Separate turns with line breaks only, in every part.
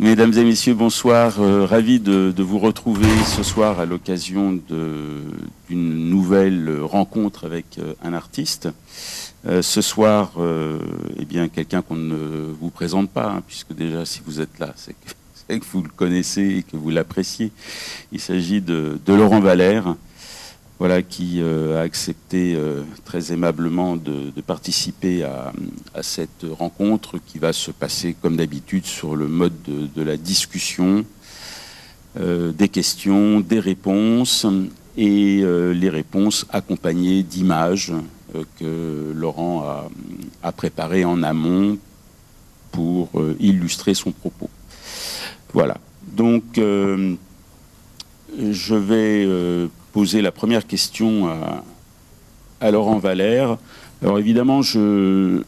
Mesdames et messieurs, bonsoir. Ravi de vous retrouver ce soir à l'occasion d'une nouvelle rencontre avec un artiste. Ce soir, eh bien, quelqu'un qu'on ne vous présente pas, hein, puisque déjà, si vous êtes là, c'est que vous le connaissez et que vous l'appréciez. Il s'agit de Laurent Valère, voilà, qui a accepté très aimablement de participer à cette rencontre qui va se passer comme d'habitude sur le mode de la discussion, des questions, des réponses, et les réponses accompagnées d'images que Laurent a préparées en amont pour illustrer son propos. Voilà. Donc, je vais poser la première question à Laurent Valère. Alors évidemment, je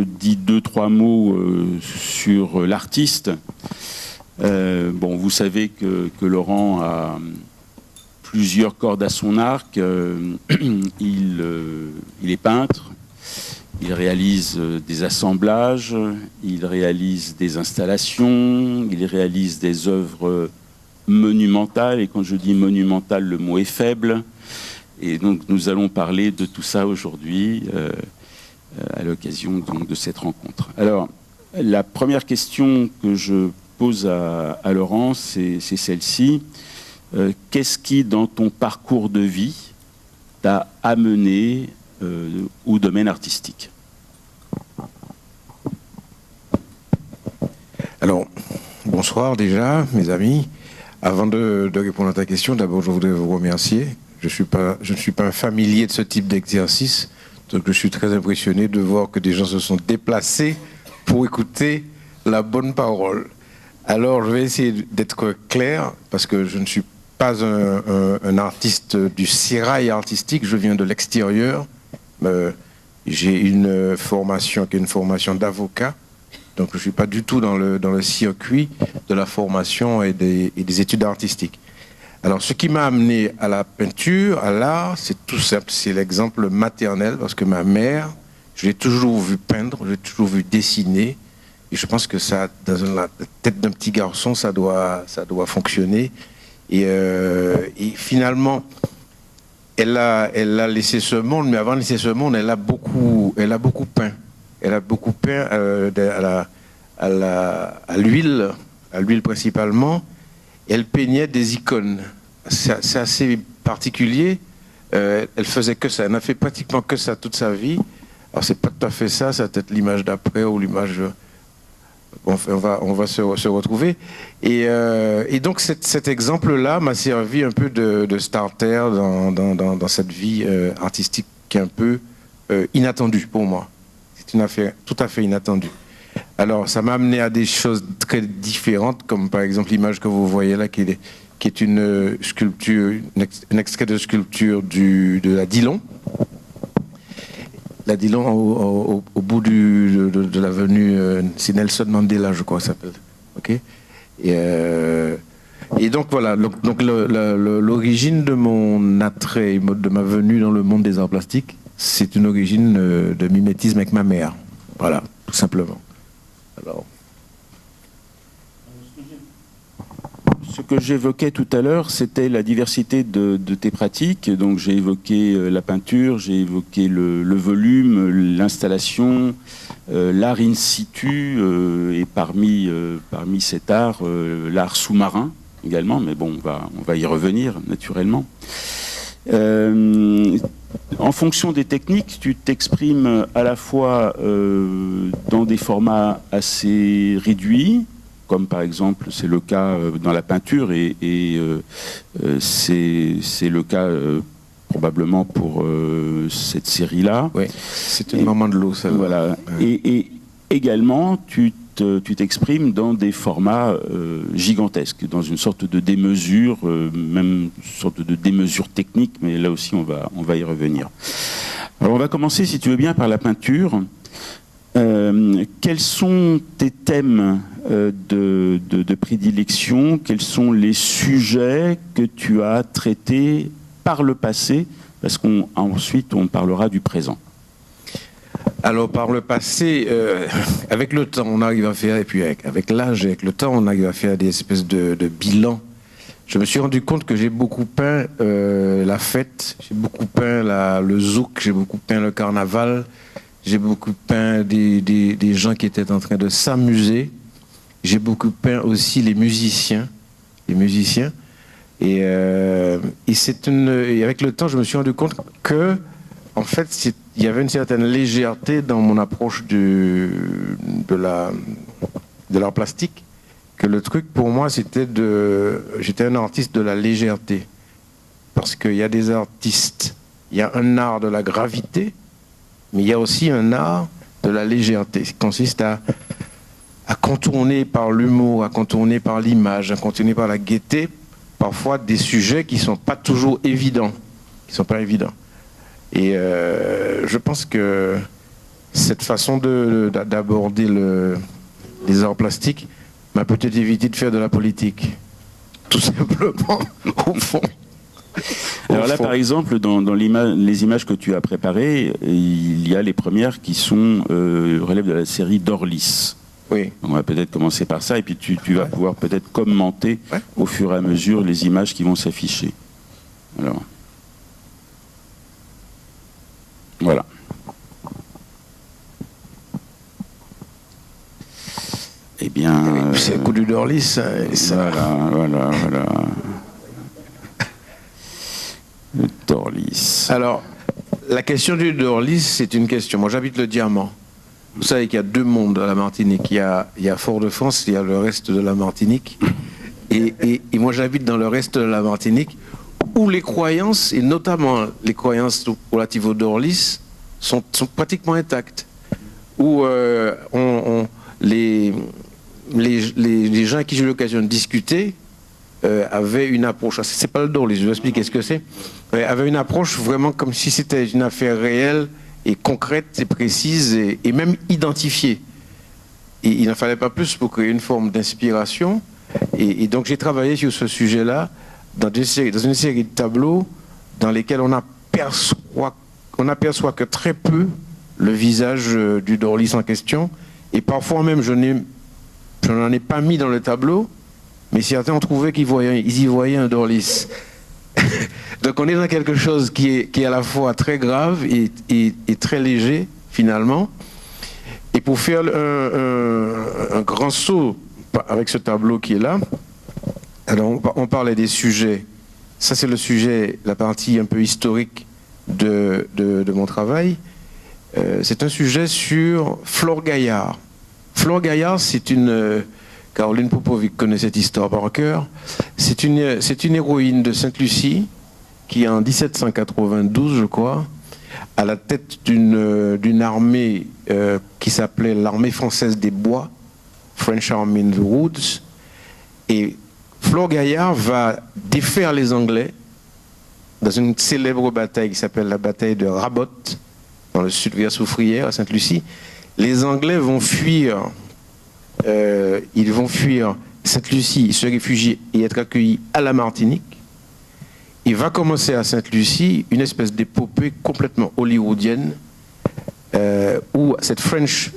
dis 2-3 mots sur l'artiste. Bon, vous savez que Laurent a plusieurs cordes à son arc. Il est peintre, il réalise des assemblages, il réalise des installations, il réalise des œuvres monumentale, et quand je dis monumentale, le mot est faible, et donc nous allons parler de tout ça aujourd'hui à l'occasion donc de cette rencontre. Alors, la première question que je pose à Laurent, c'est celle-ci. Qu'est-ce qui, dans ton parcours de vie, t'a amené au domaine artistique?
Alors, bonsoir déjà, mes amis. Avant de répondre à ta question, d'abord je voudrais vous remercier. Je ne suis pas un familier de ce type d'exercice, donc je suis très impressionné de voir que des gens se sont déplacés pour écouter la bonne parole. Alors je vais essayer d'être clair, parce que je ne suis pas un artiste du sérail artistique, je viens de l'extérieur. J'ai une formation qui est une formation d'avocat. Donc je ne suis pas du tout dans le circuit de la formation et des études artistiques. Alors ce qui m'a amené à la peinture, à l'art, c'est tout simple, c'est l'exemple maternel, parce que ma mère, je l'ai toujours vu peindre, je l'ai toujours vu dessiner, et je pense que ça, dans la tête d'un petit garçon, ça doit fonctionner. Et finalement, elle a laissé ce monde, mais avant de laisser ce monde, elle a beaucoup peint. Elle a beaucoup peint à l'huile principalement. Elle peignait des icônes. C'est assez particulier. Elle faisait que ça. Elle n'a fait pratiquement que ça toute sa vie. Alors c'est pas tout à fait ça. C'est peut-être l'image d'après ou l'image. On va se retrouver. Et donc cet exemple-là m'a servi un peu de starter dans cette vie artistique qui est un peu inattendue pour moi. C'est une affaire tout à fait inattendue. Alors, ça m'a amené à des choses très différentes, comme par exemple l'image que vous voyez là, qui est une sculpture, un extrait de sculpture de la Dillon. La Dillon au bout de l'avenue, c'est Nelson Mandela, je crois, ça s'appelle. Ok. Et donc voilà. Donc l'origine de mon attrait, de ma venue dans le monde des arts plastiques, c'est une origine de mimétisme avec ma mère. Voilà, tout simplement. Alors.
Ce que j'évoquais tout à l'heure, c'était la diversité de tes pratiques. Donc j'ai évoqué la peinture, j'ai évoqué le volume, l'installation, l'art in situ, et parmi cet art, l'art sous-marin également, mais bon, on va y revenir naturellement. En fonction des techniques, tu t'exprimes à la fois dans des formats assez réduits, comme par exemple c'est le cas dans la peinture, et c'est le cas probablement pour cette série-là.
Oui, c'est une maman de l'eau, ça.
Voilà. Ouais. Et également, tu t'exprimes dans des formats gigantesques, dans une sorte de démesure, même une sorte de démesure technique, mais là aussi on va y revenir. Alors on va commencer, si tu veux bien, par la peinture. Quels sont tes thèmes de prédilection? Quels sont les sujets que tu as traités par le passé? Parce qu'ensuite on parlera du présent.
Alors, par le passé, avec le temps, on arrive à faire, et puis avec l'âge, avec le temps, on arrive à faire des espèces de bilans. Je me suis rendu compte que j'ai beaucoup peint la fête, j'ai beaucoup peint le zouk, j'ai beaucoup peint le carnaval, j'ai beaucoup peint des gens qui étaient en train de s'amuser, j'ai beaucoup peint aussi les musiciens. Et avec le temps, je me suis rendu compte que, en fait, il y avait une certaine légèreté dans mon approche de l'art plastique, que le truc pour moi, j'étais un artiste de la légèreté. Parce qu'il y a des artistes, il y a un art de la gravité, mais il y a aussi un art de la légèreté, qui consiste à contourner par l'humour, à contourner par l'image, à contourner par la gaieté, parfois des sujets qui ne sont pas toujours évidents, Et je pense que cette façon d'aborder les arts plastiques m'a peut-être évité de faire de la politique. Tout simplement, au fond.
Alors là, par exemple, dans les images que tu as préparées, il y a les premières qui relèvent de la série Dorlis.
Oui.
On va peut-être commencer par ça, et puis tu vas pouvoir peut-être commenter au fur et à mesure les images qui vont s'afficher. Alors. Voilà. Eh bien...
c'est le coup du Dorlis, ça.
Voilà. Le Dorlis.
Alors, la question du Dorlis, c'est une question. Moi, j'habite le Diamant. Vous savez qu'il y a deux mondes à la Martinique. Il y a Fort-de-France, il y a le reste de la Martinique. Et moi, j'habite dans le reste de la Martinique, où les croyances, et notamment les croyances relatives au Dorlis, sont pratiquement intactes. Où les gens à qui j'ai eu l'occasion de discuter avaient une approche, c'est pas le Dorlis, je vais expliquer ce que c'est, avaient une approche vraiment comme si c'était une affaire réelle et concrète et précise et même identifiée. Et il n'en fallait pas plus pour créer une forme d'inspiration. Et donc j'ai travaillé sur ce sujet-là dans une série de tableaux dans lesquels on aperçoit que très peu le visage du Dorlis en question. Et parfois même, je n'en ai pas mis dans le tableau, mais certains ont trouvé qu'ils y voyaient un Dorlis. Donc on est dans quelque chose qui est à la fois très grave et très léger, finalement. Et pour faire un grand saut avec ce tableau qui est là, alors on parlait des sujets. Ça, c'est le sujet, la partie un peu historique de mon travail. C'est un sujet sur Flore Gaillard. Flore Gaillard, c'est une... Caroline Popovic connaît cette histoire par cœur. C'est une héroïne de Sainte-Lucie qui, en 1792, je crois, à la tête d'une armée qui s'appelait l'armée française des bois, French Army in the Woods. Et Flore Gaillard va défaire les Anglais dans une célèbre bataille qui s'appelle la bataille de Rabot, dans le sud-Vers-Soufrière, à Sainte-Lucie. Les Anglais vont fuir. Ils vont fuir Sainte-Lucie, se réfugier et être accueillis à la Martinique. Il va commencer à Sainte-Lucie une espèce d'épopée complètement hollywoodienne où cette French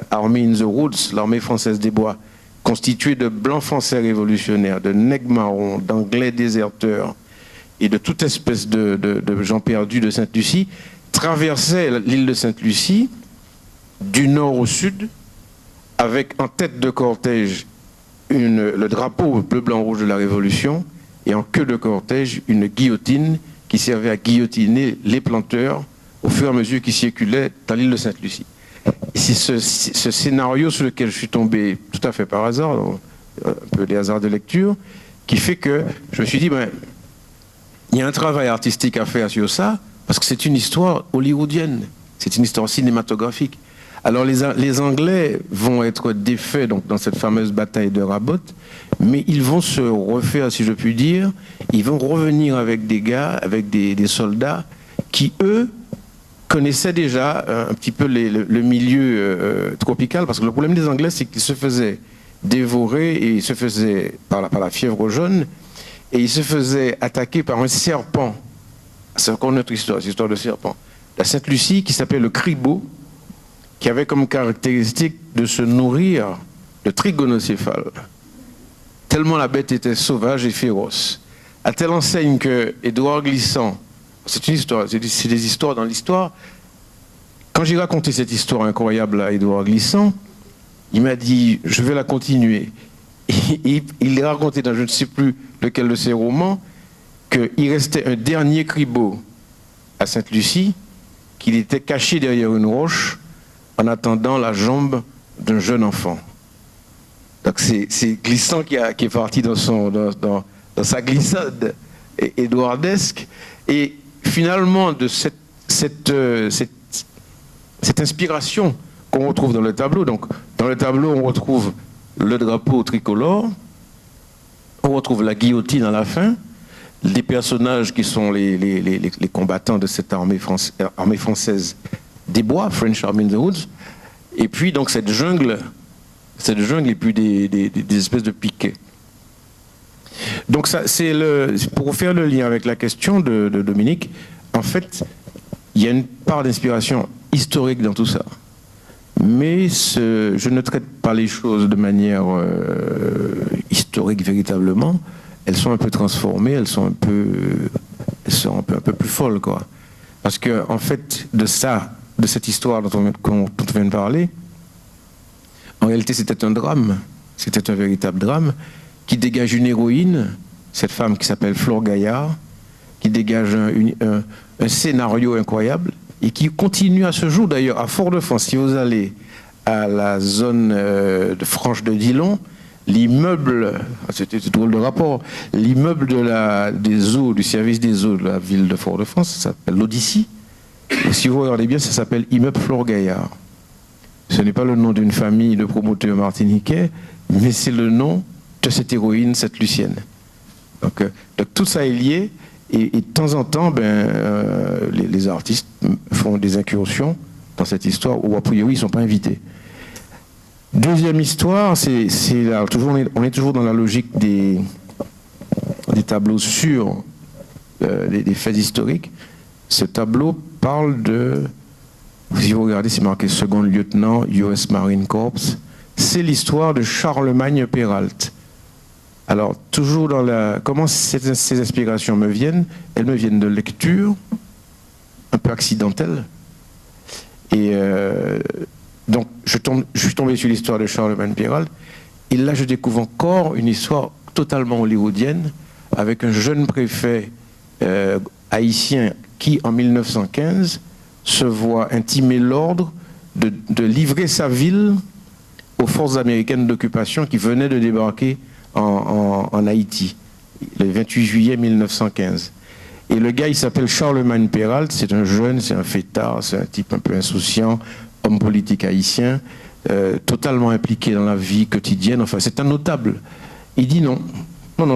Army in the Woods, l'armée française des bois, constituée de blancs français révolutionnaires, de nègres marrons, d'anglais déserteurs et de toute espèce de gens perdus de Sainte-Lucie, traversait l'île de Sainte-Lucie du nord au sud, avec en tête de cortège le drapeau bleu, blanc, rouge de la Révolution, et en queue de cortège une guillotine qui servait à guillotiner les planteurs au fur et à mesure qu'ils circulaient dans l'île de Sainte-Lucie. Et c'est ce scénario sur lequel je suis tombé tout à fait par hasard, un peu des hasards de lecture, qui fait que je me suis dit, il y a un travail artistique à faire sur ça, parce que c'est une histoire hollywoodienne, c'est une histoire cinématographique. Alors les Anglais vont être défaits donc, dans cette fameuse bataille de Rabot, mais ils vont se refaire, si je puis dire, ils vont revenir avec des gars, avec des soldats qui, eux, connaissaient déjà un petit peu le milieu tropical, parce que le problème des Anglais, c'est qu'ils se faisaient dévorer, et ils se faisaient, par la fièvre jaune, et ils se faisaient attaquer par un serpent. C'est encore notre histoire, c'est l'histoire de serpent. La Sainte-Lucie, qui s'appelle le cribo, qui avait comme caractéristique de se nourrir de trigonocéphales. Tellement la bête était sauvage et féroce. À telle enseigne que Édouard Glissant, c'est une histoire, c'est des histoires dans l'histoire. Quand j'ai raconté cette histoire incroyable à Édouard Glissant, il m'a dit, je vais la continuer. Et il a raconté dans je ne sais plus lequel de ses romans qu'il restait un dernier cribot à Sainte-Lucie, qu'il était caché derrière une roche en attendant la jambe d'un jeune enfant. Donc c'est Glissant qui est parti dans sa glissade édouardesque. Et finalement, de cette inspiration qu'on retrouve dans le tableau, donc dans le tableau on retrouve le drapeau tricolore, on retrouve la guillotine à la fin, les personnages qui sont les combattants de cette armée française des bois, French Army in the Woods, et puis donc cette jungle et puis des espèces de piquets. Donc ça, c'est pour faire le lien avec la question de Dominique, en fait, il y a une part d'inspiration historique dans tout ça. Mais je ne traite pas les choses de manière historique véritablement. Elles sont un peu transformées, elles sont un peu plus folles, quoi. Parce que en fait, de cette histoire dont on vient de parler, en réalité, c'était un drame. C'était un véritable drame qui dégage une héroïne, cette femme qui s'appelle Flore Gaillard, qui dégage un scénario incroyable et qui continue à ce jour d'ailleurs à Fort-de-France. Si vous allez à la zone de Franche de Dillon, l'immeuble, c'était un drôle de rapport, l'immeuble des eaux, du service des eaux de la ville de Fort-de-France, ça s'appelle l'Odyssée. Et si vous regardez bien, ça s'appelle immeuble Flore Gaillard. Ce n'est pas le nom d'une famille de promoteurs martiniquais, mais c'est le nom de cette héroïne, cette Lucienne. Donc tout ça est lié, et de temps en temps, les artistes font des incursions dans cette histoire où a priori ils ne sont pas invités. Deuxième histoire, on est toujours dans la logique des tableaux sur des faits historiques. Ce tableau parle de, si vous regardez, c'est marqué second lieutenant US Marine Corps. C'est l'histoire de Charlemagne Peralt. Alors, toujours comment ces inspirations me viennent? Elles me viennent de lectures un peu accidentelles. Et donc, je suis tombé sur l'histoire de Charlemagne Peralt. Et là, je découvre encore une histoire totalement hollywoodienne avec un jeune préfet haïtien qui, en 1915, se voit intimer l'ordre de livrer sa ville aux forces américaines d'occupation qui venaient de débarquer en Haïti, le 28 juillet 1915. Et le gars, il s'appelle Charlemagne Peralt, c'est un jeune, c'est un fêtard, c'est un type un peu insouciant, homme politique haïtien, totalement impliqué dans la vie quotidienne, enfin c'est un notable. Il dit non,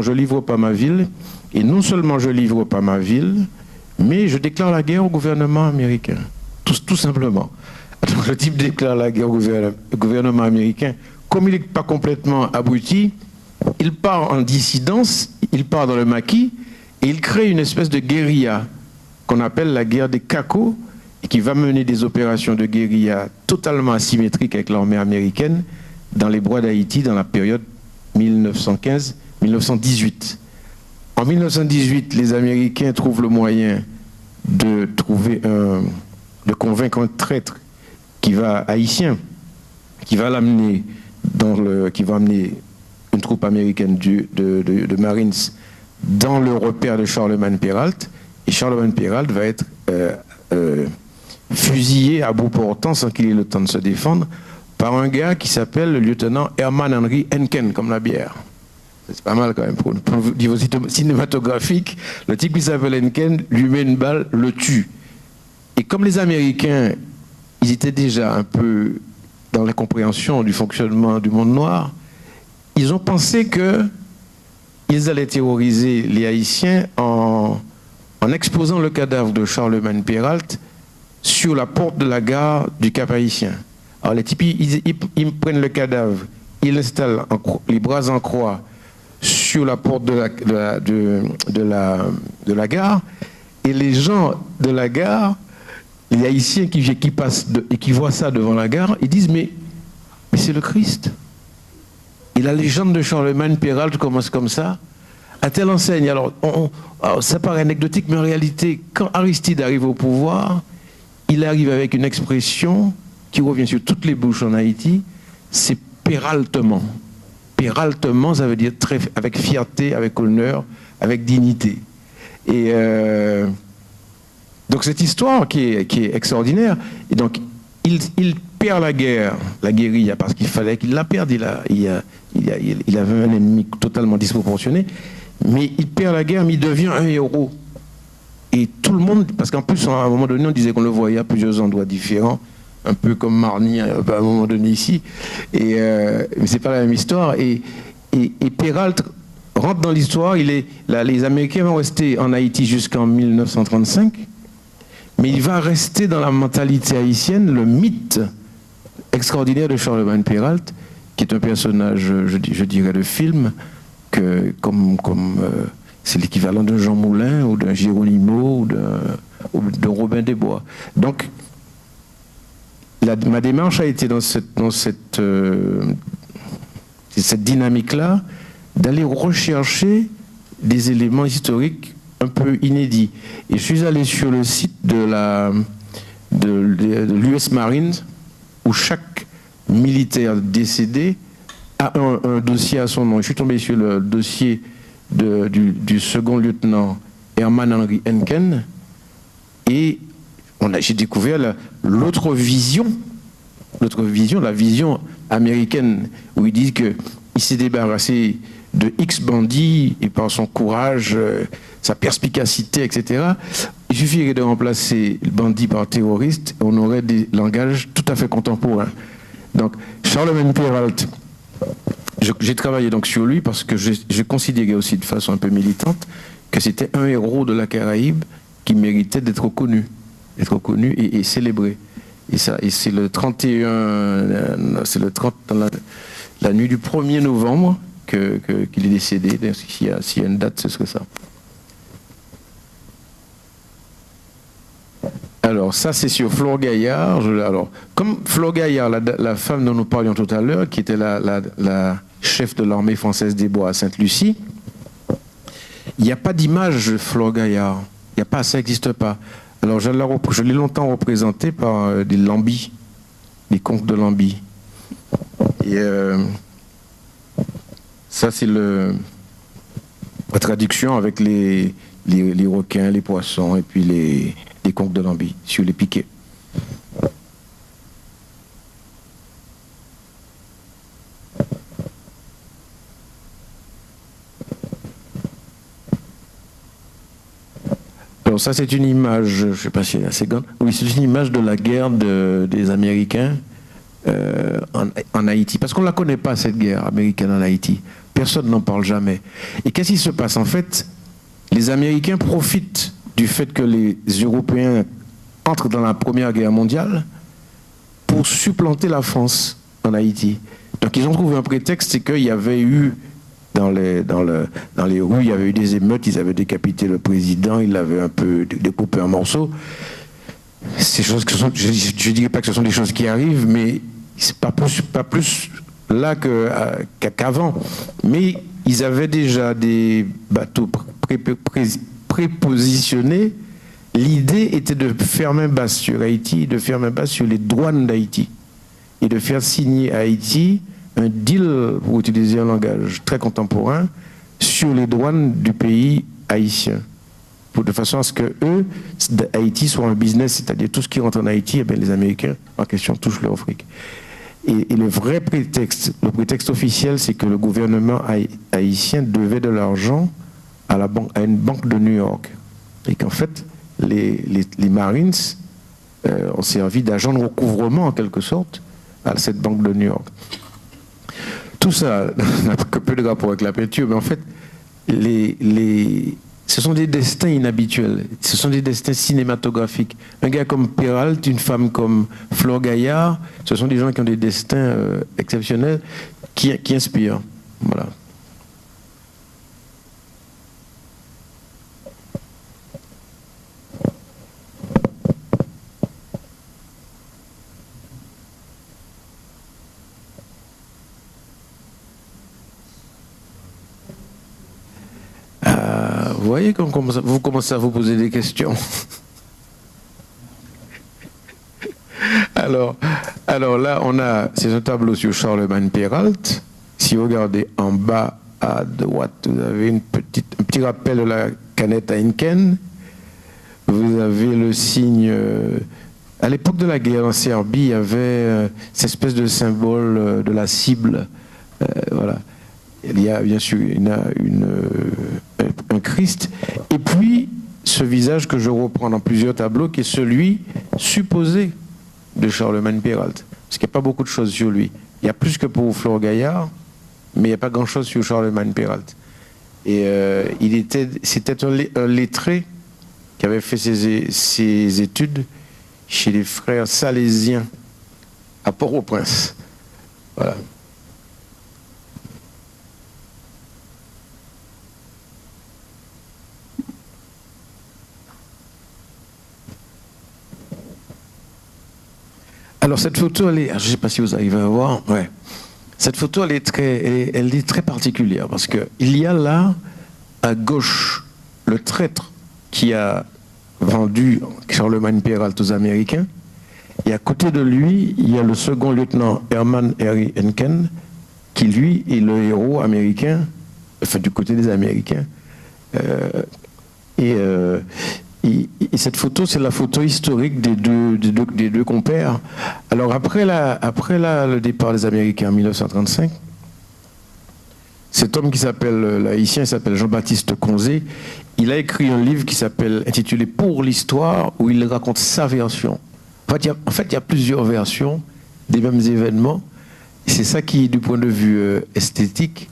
je livre pas ma ville, et non seulement je livre pas ma ville, mais je déclare la guerre au gouvernement américain, tout simplement. Donc le type déclare la guerre au gouvernement américain, comme il n'est pas complètement abruti, il part en dissidence, il part dans le maquis, et il crée une espèce de guérilla qu'on appelle la guerre des cacos, et qui va mener des opérations de guérilla totalement asymétriques avec l'armée américaine dans les bois d'Haïti dans la période 1915-1918. En 1918, les Américains trouvent le moyen de convaincre un traître haïtien, qui va amener une troupe américaine de Marines dans le repère de Charlemagne Peralt, et Charlemagne Peralt va être fusillé à bout portant sans qu'il ait le temps de se défendre par un gars qui s'appelle le lieutenant Hermann Henry Henken, comme la bière. C'est pas mal quand même pour un niveau cinématographique. Le type qui s'appelle Henken lui met une balle, le tue. Et comme les Américains, ils étaient déjà un peu dans la compréhension du fonctionnement du monde noir, ils ont pensé qu'ils allaient terroriser les Haïtiens en exposant le cadavre de Charlemagne Peralt sur la porte de la gare du Cap Haïtien. Alors les types, ils prennent le cadavre, ils l'installent les bras en croix sur la porte de la gare, et les gens de la gare les Haïtiens qui passent et qui voient ça devant la gare, ils disent mais c'est le Christ. Et la légende de Charlemagne Péralte commence comme ça, à telle enseigne. Alors, ça paraît anecdotique, mais en réalité, quand Aristide arrive au pouvoir, il arrive avec une expression qui revient sur toutes les bouches en Haïti, c'est péraltement. Péraltement, ça veut dire avec fierté, avec honneur, avec dignité. Et donc cette histoire qui est extraordinaire, et donc il perd la guerre, la guérilla, parce qu'il fallait qu'il la perde, il avait un ennemi totalement disproportionné, mais il perd la guerre, mais il devient un héros. Et tout le monde, parce qu'en plus, à un moment donné, on disait qu'on le voyait à plusieurs endroits différents, un peu comme Marny à un moment donné ici, mais c'est pas la même histoire. Et Péralte rentre dans l'histoire. Les Américains vont rester en Haïti jusqu'en 1935, mais il va rester dans la mentalité haïtienne le mythe extraordinaire de Charlemagne Péralte, qui est un personnage, je dirais, de film, c'est l'équivalent d'un Jean Moulin ou d'un Géronimo ou de Robin des Bois. Donc, ma démarche a été dans cette dynamique-là, d'aller rechercher des éléments historiques un peu inédits. Et je suis allé sur le site de l'US Marines, où chaque militaire décédé a un dossier à son nom. Je suis tombé sur le dossier du second lieutenant Herman Henry Henken, et j'ai découvert l'autre vision, la vision américaine, où il dit qu'il s'est débarrassé de X bandits, et par son courage, sa perspicacité, etc., il suffirait de remplacer le bandit par terroriste, et on aurait des langages tout à fait contemporains. Donc, Charlemagne Péralte, j'ai travaillé donc sur lui parce que j'ai considéré aussi de façon un peu militante que c'était un héros de la Caraïbe qui méritait d'être reconnu et célébré. Et c'est le 31, c'est le 30, la nuit du 1er novembre qu'il est décédé. S'il y a une date, ce serait ça. Alors, ça, c'est sur Flore Gaillard. Alors, comme Flore Gaillard, la femme dont nous parlions tout à l'heure, qui était la chef de l'armée française des Bois à Sainte-Lucie, il n'y a pas d'image de Flore Gaillard. Il n'y a pas, ça n'existe pas. Alors, je l'ai longtemps représenté par des lambis, des contes de lambis. Et ça, c'est la traduction avec les requins, les poissons, et puis les conques de lambis sur les piquets. Alors ça, c'est une image, je ne sais pas si elle est assez grande. Oui, c'est une image de la guerre des Américains en Haïti. Parce qu'on ne la connaît pas, cette guerre américaine en Haïti. Personne n'en parle jamais. Et qu'est-ce qui se passe? En fait, les Américains profitent du fait que les Européens entrent dans la Première Guerre mondiale pour supplanter la France en Haïti. Donc ils ont trouvé un prétexte, c'est qu'il y avait eu dans les rues, il y avait eu des émeutes, ils avaient décapité le président, ils l'avaient un peu découpé en morceaux. Ces choses qui sont, je ne dirais pas que ce sont des choses qui arrivent, mais c'est pas plus là qu'avant. Mais ils avaient déjà des bateaux prépositionnés. L'idée était de faire main basse sur Haïti, de faire main basse sur les douanes d'Haïti, et de faire signer à Haïti un deal, pour utiliser un langage très contemporain, sur les douanes du pays haïtien, de façon à ce que eux, Haïti soit un business, c'est-à-dire tout ce qui rentre en Haïti, eh bien, les Américains en question touchent leur fric. Et le vrai prétexte, le prétexte officiel, c'est que le gouvernement haïtien devait de l'argent à une banque de New York, et qu'en fait les Marines ont servi d'agent de recouvrement en quelque sorte à cette banque de New York. Tout ça n'a que peu de rapport avec la peinture, mais en fait, ce sont des destins inhabituels, ce sont des destins cinématographiques. Un gars comme Péralte, une femme comme Flore Gaillard, ce sont des gens qui ont des destins exceptionnels, qui inspirent. Voilà. Vous voyez comme vous commencez à vous poser des questions. Alors là, c'est un tableau sur Charlemagne Perrault. Si vous regardez en bas à droite, vous avez un petit rappel de la canette Heineken. Vous avez le signe. À l'époque de la guerre en Serbie, il y avait cette espèce de symbole de la cible. Voilà. Il y a bien sûr un Christ. Et puis, ce visage que je reprends dans plusieurs tableaux, qui est celui supposé de Charlemagne Perrault. Parce qu'il n'y a pas beaucoup de choses sur lui. Il y a plus que pour Flore Gaillard, mais il n'y a pas grand-chose sur Charlemagne Perrault. Et c'était un lettré qui avait fait ses études chez les frères salésiens à Port-au-Prince. Voilà. Alors cette photo, je ne sais pas si vous arrivez à voir, ouais. Cette photo, elle est très particulière parce qu'il y a là, à gauche, le traître qui a vendu Charlemagne Perrault aux Américains, et à côté de lui, il y a le second lieutenant Hermann Harry Henken, qui lui est le héros américain, enfin du côté des Américains. Et cette photo, c'est la photo historique des deux compères. Alors après le départ des Américains en 1935, cet homme qui s'appelle l'haïtien, il s'appelle Jean-Baptiste Conzé, il a écrit un livre qui s'appelle intitulé Pour l'histoire, où il raconte sa version. En fait, il y a plusieurs versions des mêmes événements. C'est ça qui, du point de vue esthétique,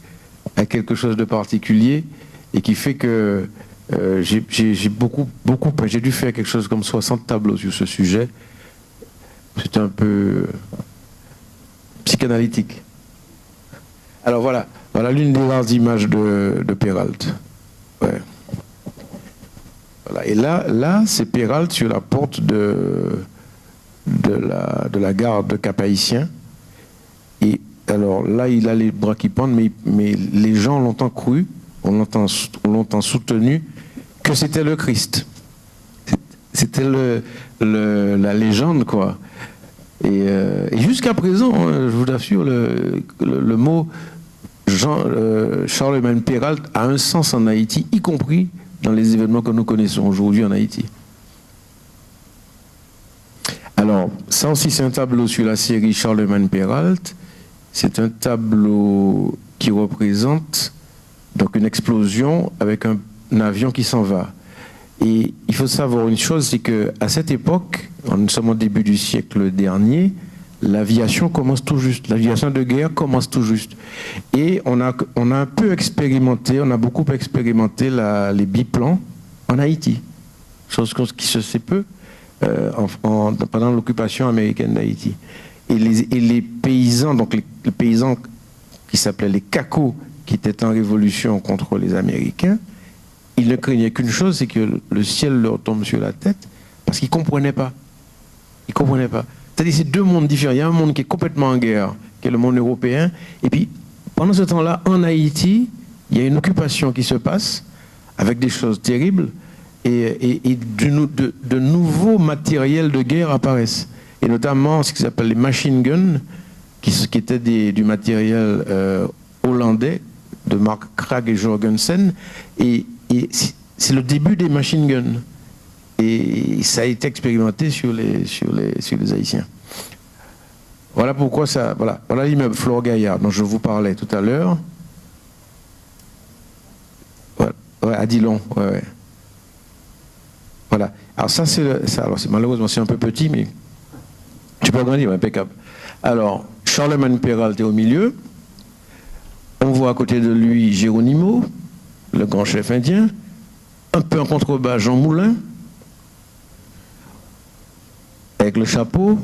a quelque chose de particulier et qui fait que j'ai dû faire quelque chose comme 60 tableaux sur ce sujet. C'est un peu psychanalytique. Alors voilà l'une des rares images de Perrault. Ouais. Voilà. Et là c'est Perrault sur la porte de la gare de Cap-Haïtien. Et alors là, il a les bras qui pendent, mais les gens ont longtemps cru, ont longtemps soutenu que c'était le Christ. C'était la légende, quoi. Et jusqu'à présent, je vous assure, le mot Charlemagne Perrault a un sens en Haïti, y compris dans les événements que nous connaissons aujourd'hui en Haïti. Alors, ça aussi, c'est un tableau sur la série Charlemagne Perrault. C'est un tableau qui représente donc une explosion avec un avion qui s'en va. Et il faut savoir une chose, c'est qu'à cette époque, nous sommes au début du siècle dernier, l'aviation commence tout juste. L'aviation de guerre commence tout juste. Et on a un peu expérimenté, on a beaucoup expérimenté les biplans en Haïti. Chose qui se sait peu pendant l'occupation américaine d'Haïti. Et les paysans, donc les paysans qui s'appelaient les Cacos, qui étaient en révolution contre les Américains, ils ne craignaient qu'une chose, c'est que le ciel leur tombe sur la tête, parce qu'ils ne comprenaient pas. Ils ne comprenaient pas. C'est-à-dire c'est deux mondes différents. Il y a un monde qui est complètement en guerre, qui est le monde européen, et puis pendant ce temps-là, en Haïti, il y a une occupation qui se passe, avec des choses terribles, et de nouveaux matériels de guerre apparaissent. Et notamment ce qui s'appelle les machine guns, qui étaient du matériel hollandais, de Mark Krag et Jorgensen, et c'est le début des machine guns. Et ça a été expérimenté sur les Haïtiens. Voilà pourquoi ça. Voilà l'immeuble Flore Gaillard dont je vous parlais tout à l'heure. Voilà. Ouais, à Dillon. Ouais. Voilà. Alors ça c'est malheureusement c'est un peu petit, mais tu peux agrandir, impeccable. Alors Charlemagne Perrault est au milieu. On voit à côté de lui Geronimo, le grand chef indien. Un peu en contrebas Jean Moulin, avec le chapeau.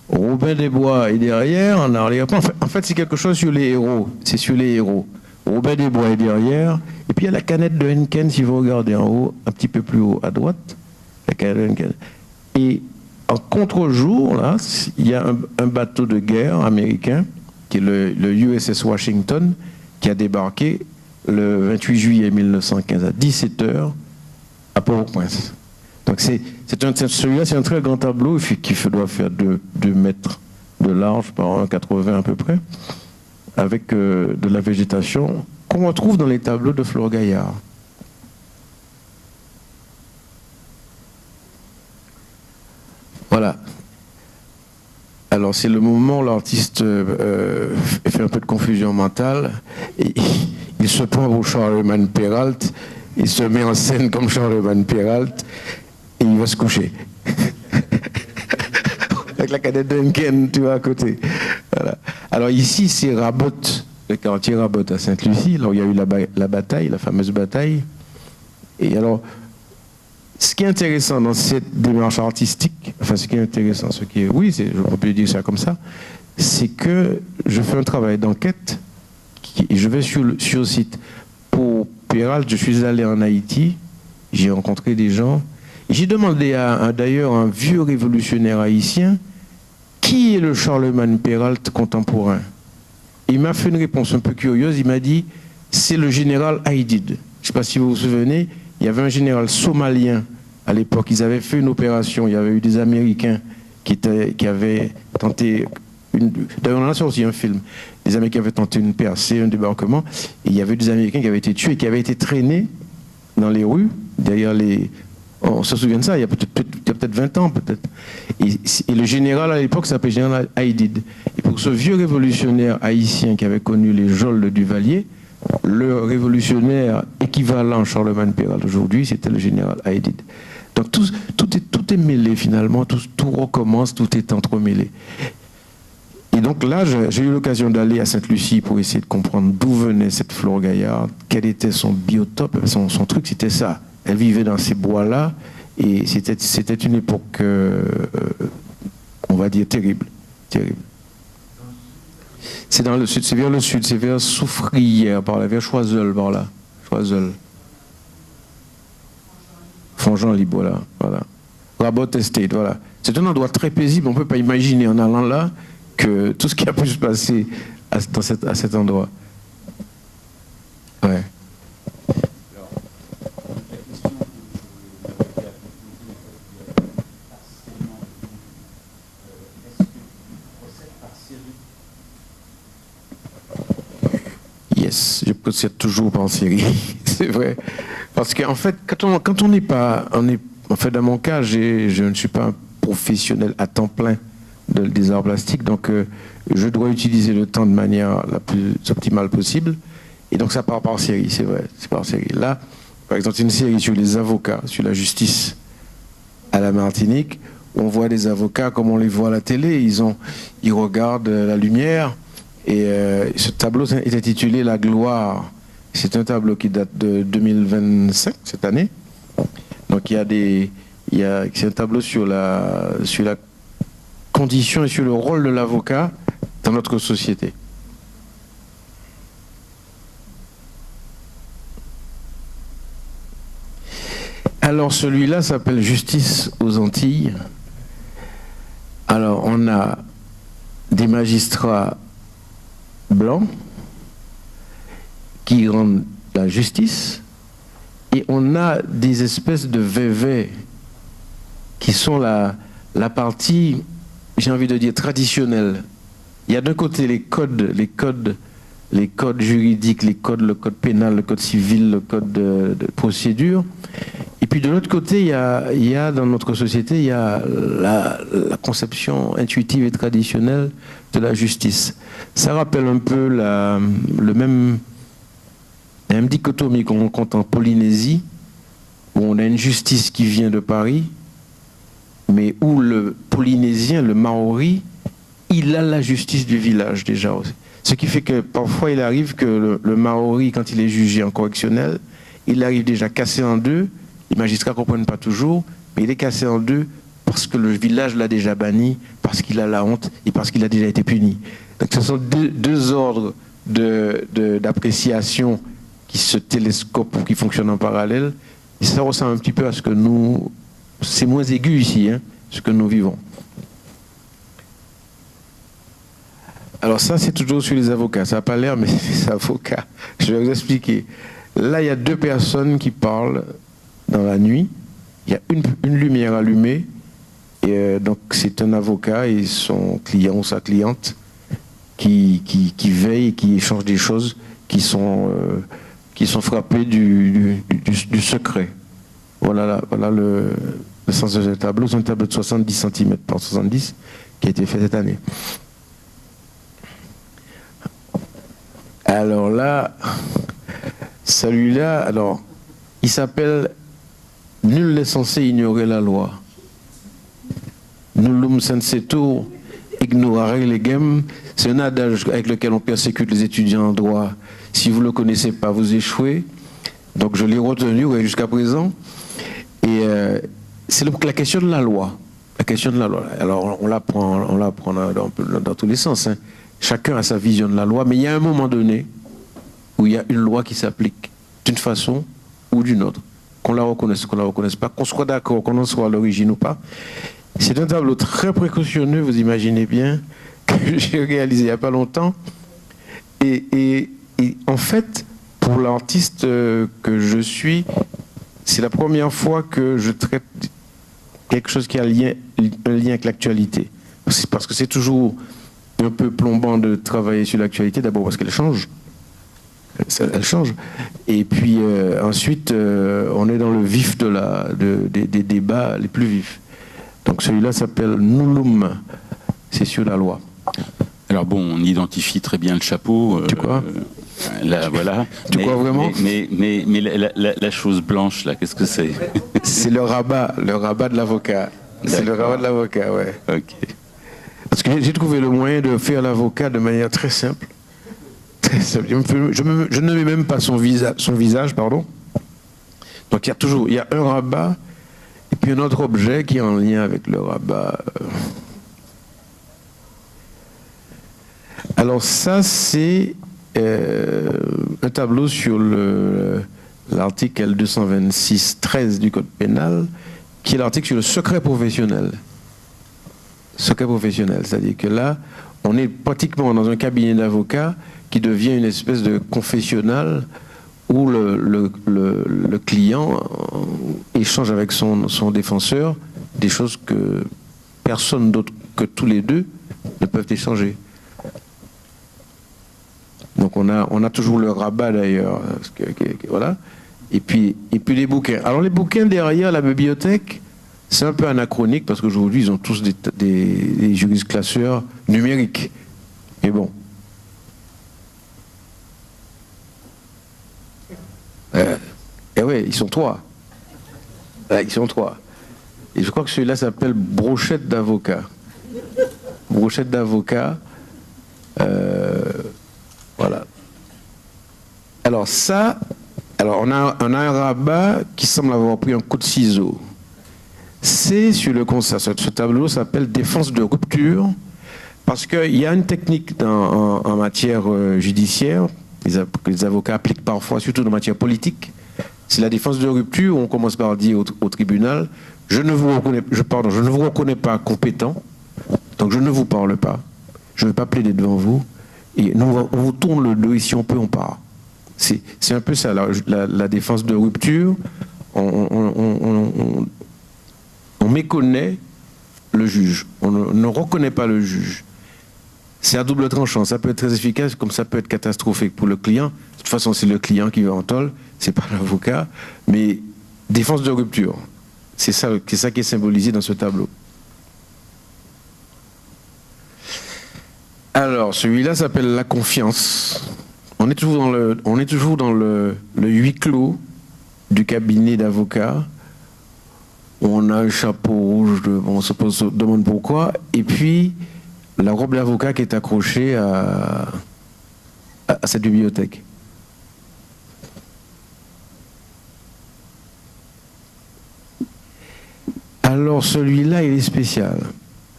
Robin des Bois est derrière, en arrière-plan. En fait, c'est quelque chose sur les héros. C'est sur les héros. Robin des Bois est derrière. Et puis il y a la canette de Henken, si vous regardez en haut, un petit peu plus haut à droite. La canette de Henken. Et en contre-jour, là, il y a un bateau de guerre américain, qui est le USS Washington, qui a débarqué le 28 juillet 1915 à 17h à Port-au-Prince. Donc celui-là, c'est un très grand tableau qui doit faire 2 mètres de large par 1,80 à peu près, avec de la végétation qu'on retrouve dans les tableaux de Flore Gaillard. Voilà. Alors c'est le moment où l'artiste fait un peu de confusion mentale. Et, il se prend pour Charlemagne Perrault, il se met en scène comme Charlemagne Perrault et il va se coucher. Avec la cadette Duncan, tu vois, à côté. Voilà. Alors ici, c'est Rabot, le quartier Rabot à Sainte-Lucie, là où il y a eu la bataille, la fameuse bataille. Et alors, ce qui est intéressant dans cette démarche artistique, enfin ce qui est intéressant, oui, on peut dire ça comme ça, c'est que je fais un travail d'enquête et je vais sur le site. Pour Perrault, je suis allé en Haïti, j'ai rencontré des gens, et j'ai demandé d'ailleurs à un vieux révolutionnaire haïtien qui est le Charlemagne Perrault contemporain. Il m'a fait une réponse un peu curieuse, il m'a dit c'est le général Haïdid. Je ne sais pas si vous vous souvenez, il y avait un général somalien à l'époque, ils avaient fait une opération, il y avait eu des Américains qui avaient tenté, d'ailleurs on en a sorti un film, des Américains avaient tenté une percée, un débarquement, et il y avait des Américains qui avaient été tués, qui avaient été traînés dans les rues, derrière les... On se souvient de ça, il y a peut-être 20 ans, peut-être. Et le général à l'époque s'appelait général Haïdid. Et pour ce vieux révolutionnaire haïtien qui avait connu les geôles de Duvalier, le révolutionnaire équivalent Charlemagne Perrault aujourd'hui, c'était le général Haïdid. Donc tout est mêlé finalement, tout recommence, tout est entremêlé. Et donc là, j'ai eu l'occasion d'aller à Sainte-Lucie pour essayer de comprendre d'où venait cette Flore Gaillard, quel était son biotope, son truc, c'était ça. Elle vivait dans ces bois-là, et c'était une époque, on va dire, terrible. C'est dans le sud, c'est vers le sud, c'est vers Soufrière, par là, vers Choiseul, par là. Choiseul. Fongeant-Libre, voilà. Rabot Estate, voilà. C'est un endroit très paisible, on ne peut pas imaginer en allant là que tout ce qui a pu se passer à cet endroit. Ouais. Yes, je procède toujours par série, c'est vrai. Parce qu'en fait, quand on n'est pas... en fait, dans mon cas, je ne suis pas un professionnel à temps plein des arts plastiques, donc je dois utiliser le temps de manière la plus optimale possible. Et donc ça part par série, c'est vrai, c'est par série. Là, par exemple, c'est une série sur les avocats, sur la justice à la Martinique, où on voit des avocats comme on les voit à la télé, ils regardent la lumière. Et ce tableau est intitulé La Gloire. C'est un tableau qui date de 2025, cette année. Donc c'est un tableau sur la condition et sur le rôle de l'avocat dans notre société. Alors celui-là s'appelle Justice aux Antilles. Alors on a des magistrats blancs qui rendent la justice, et on a des espèces de vévés qui sont la partie, j'ai envie de dire, traditionnelle. Il y a d'un côté les codes juridiques, le code pénal, le code civil, le code de procédure. Et puis de l'autre côté, il y a dans notre société, il y a la conception intuitive et traditionnelle de la justice. Ça rappelle un peu la même dichotomie qu'on rencontre en Polynésie, où on a une justice qui vient de Paris, mais où le Polynésien, le Maori, il a la justice du village déjà aussi. Ce qui fait que parfois il arrive que le Maori, quand il est jugé en correctionnel, il arrive déjà cassé en deux. Les magistrats ne comprennent pas toujours, mais il est cassé en deux parce que le village l'a déjà banni, parce qu'il a la honte et parce qu'il a déjà été puni. Donc ce sont deux ordres d'appréciation qui se télescopent ou qui fonctionnent en parallèle. Et ça ressemble un petit peu à ce que nous... C'est moins aigu ici, hein, ce que nous vivons. Alors ça, c'est toujours sur les avocats. Ça n'a pas l'air, mais c'est avocats. Je vais vous expliquer. Là, il y a deux personnes qui parlent dans la nuit. Il y a une lumière allumée. Et donc, c'est un avocat et son client ou sa cliente qui veille et qui échange des choses qui sont frappées du secret. Voilà le sens de ce tableau. C'est un tableau de 70 cm par 70 qui a été fait cette année. Alors là, celui-là, alors, il s'appelle « Nul n'est censé ignorer la loi ». Nullum sensetur ignorare legem. C'est un adage avec lequel on persécute les étudiants en droit. Si vous ne le connaissez pas, vous échouez. Donc je l'ai retenu jusqu'à présent. Et c'est la question de la loi. La question de la loi. Alors on l'apprend dans tous les sens. Hein. Chacun a sa vision de la loi, mais il y a un moment donné où il y a une loi qui s'applique d'une façon ou d'une autre. Qu'on la reconnaisse, qu'on la reconnaisse pas, qu'on soit d'accord, qu'on en soit à l'origine ou pas. C'est un tableau très précautionneux, vous imaginez bien, que j'ai réalisé il n'y a pas longtemps. Et en fait, pour l'artiste que je suis, c'est la première fois que je traite quelque chose qui a un lien avec l'actualité. Parce que c'est toujours un peu plombant de travailler sur l'actualité, d'abord parce qu'elle change. Elle change. Et puis ensuite, on est dans le vif des débats les plus vifs. Donc celui-là s'appelle Nullum, c'est sur la loi.
Alors bon, on identifie très bien le chapeau.
Tu crois
là, voilà.
Tu crois vraiment?
Mais la chose blanche, là, qu'est-ce que c'est?
C'est le rabat de l'avocat. C'est le rabat de l'avocat, ouais.
Ok.
Parce que j'ai trouvé le moyen de faire l'avocat de manière très simple. Très simple. Je ne mets même pas son visage, pardon. Donc il y a un rabat et puis un autre objet qui est en lien avec le rabat. Alors ça, c'est un tableau sur l'article 226-13 du Code pénal, qui est l'article sur le secret professionnel. Secret professionnel, c'est-à-dire que là, on est pratiquement dans un cabinet d'avocats qui devient une espèce de confessionnal où le client échange avec son défenseur des choses que personne d'autre que tous les deux ne peuvent échanger. Donc on a toujours le rabat d'ailleurs, voilà. Et puis les bouquins. Alors les bouquins derrière la bibliothèque, c'est un peu anachronique parce qu'aujourd'hui ils ont tous des juristes classeurs numériques. Mais bon. Et ouais, ils sont trois. Ils sont trois. Et je crois que celui-là s'appelle Brochette d'avocat. Brochette d'avocat. Voilà. Alors ça, on a un rabat qui semble avoir pris un coup de ciseau. C'est sur le constat. Ce tableau s'appelle défense de rupture parce qu'il y a une technique en matière judiciaire que les avocats appliquent parfois, surtout en matière politique. C'est la défense de rupture où on commence par dire au tribunal je ne vous reconnais pas compétent, donc je ne vous parle pas, je ne vais pas plaider devant vous. Et nous, on vous tourne le dos et si on peut, on part. C'est un peu ça, la défense de rupture. On méconnaît le juge. On ne reconnaît pas le juge. C'est à double tranchant. Ça peut être très efficace, comme ça peut être catastrophique pour le client. De toute façon, c'est le client qui va en tôle, c'est pas l'avocat. Mais défense de rupture, c'est ça qui est symbolisé dans ce tableau. Alors, celui-là s'appelle la confiance. On est toujours dans le huis clos du cabinet d'avocat. On a un chapeau rouge, on se demande pourquoi. Et puis, la robe d'avocat qui est accrochée à cette bibliothèque. Alors, celui-là, il est spécial.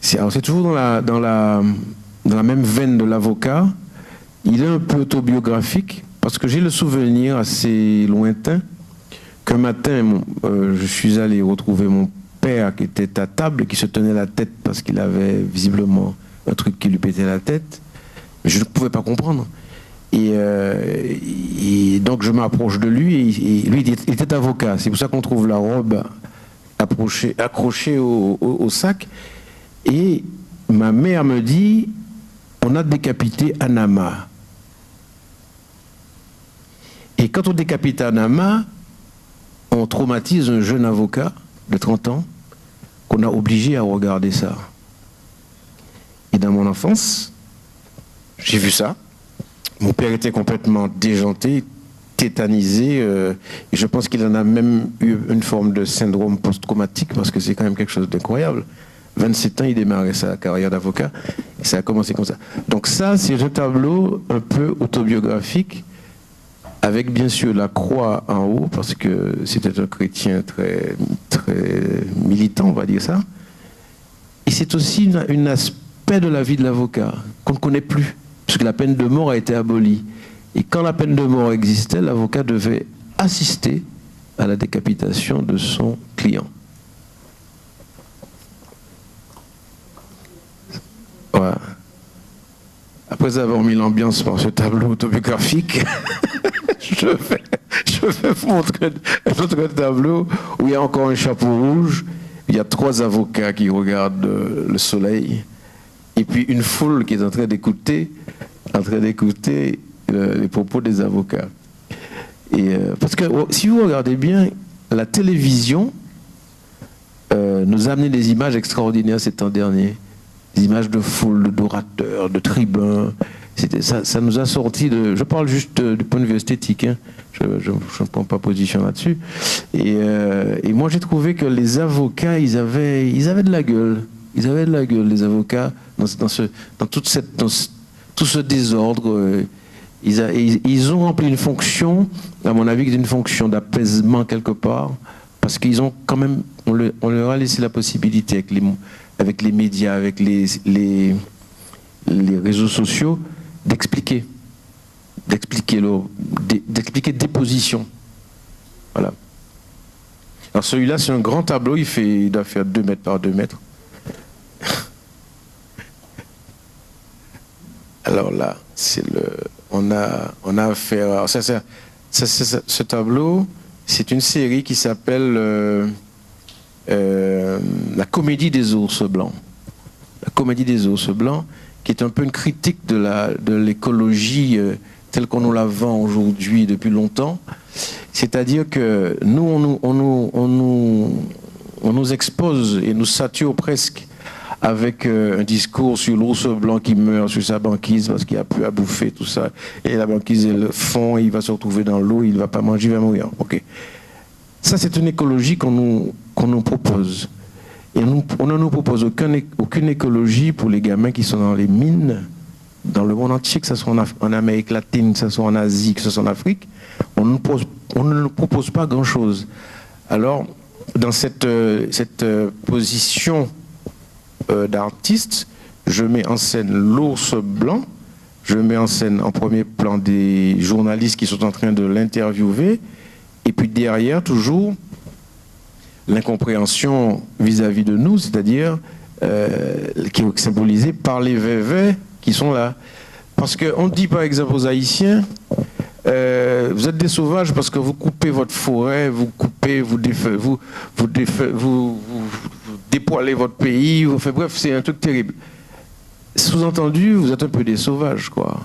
C'est toujours dans la même veine de l'avocat. Il est un peu autobiographique parce que j'ai le souvenir assez lointain qu'un matin, je suis allé retrouver mon père qui était à table et qui se tenait la tête parce qu'il avait visiblement un truc qui lui pétait la tête. Mais je ne pouvais pas comprendre. Et donc je m'approche de lui, et lui il était avocat. C'est pour ça qu'on trouve la robe accrochée au sac. Et ma mère me dit, on a décapité Anama. Et quand on décapite Anama, on traumatise un jeune avocat de 30 ans qu'on a obligé à regarder ça. Et dans mon enfance, j'ai vu ça. Mon père était complètement déjanté, tétanisé. Et je pense qu'il en a même eu une forme de syndrome post-traumatique parce que c'est quand même quelque chose d'incroyable. 27 ans, il démarrait sa carrière d'avocat et ça a commencé comme ça. Donc ça, c'est un tableau un peu autobiographique avec bien sûr la croix en haut parce que c'était un chrétien très, très militant, on va dire ça. Et c'est aussi un aspect de la vie de l'avocat qu'on ne connaît plus puisque la peine de mort a été abolie. Et quand la peine de mort existait, l'avocat devait assister à la décapitation de son client. Voilà. Après avoir mis l'ambiance par ce tableau autobiographique, je vais vous montrer un autre tableau où il y a encore un chapeau rouge, il y a 3 avocats qui regardent le soleil, et puis une foule qui est en train d'écouter les propos des avocats. Et, parce que si vous regardez bien, la télévision nous a amené des images extraordinaires ces temps derniers. Des images de foule, d'orateurs, de tribuns. Ça nous a sorti de... Je parle juste du point de vue esthétique, hein. Je ne prends pas position là-dessus. Et moi, j'ai trouvé que les avocats, ils avaient de la gueule. Ils avaient de la gueule, les avocats, dans tout ce désordre. Ils ont rempli une fonction, à mon avis, une fonction d'apaisement quelque part, parce qu'ils ont quand même... On leur a laissé la possibilité avec les médias, avec les réseaux sociaux, d'expliquer des positions. Voilà. Alors celui-là, c'est un grand tableau, il doit faire 2 mètres par 2 mètres. Alors là, on a affaire... Alors ce tableau, c'est une série qui s'appelle... la comédie des ours blancs. La comédie des ours blancs, qui est un peu une critique de l'écologie telle qu'on nous la vend aujourd'hui depuis longtemps. C'est-à-dire que nous, on nous expose et nous sature presque avec un discours sur l'ours blanc qui meurt sur sa banquise parce qu'il a plus à bouffer, tout ça. Et la banquise est le fond, il va se retrouver dans l'eau, il ne va pas manger, il va mourir. Ok. Ça, c'est une écologie qu'on nous propose. Et on ne nous propose aucune écologie pour les gamins qui sont dans les mines, dans le monde entier, que ce soit en Amérique latine, que ce soit en Asie, que ce soit en Afrique. On ne nous propose pas grand-chose. Alors, dans cette position d'artiste, je mets en scène l'ours blanc, je mets en scène en premier plan des journalistes qui sont en train de l'interviewer, et puis derrière, toujours, l'incompréhension vis-à-vis de nous, c'est-à-dire qui est symbolisée par les vévés qui sont là. Parce qu'on dit par exemple aux Haïtiens, vous êtes des sauvages parce que vous coupez votre forêt, vous dépoilez votre pays, bref, c'est un truc terrible. Sous-entendu, vous êtes un peu des sauvages, quoi.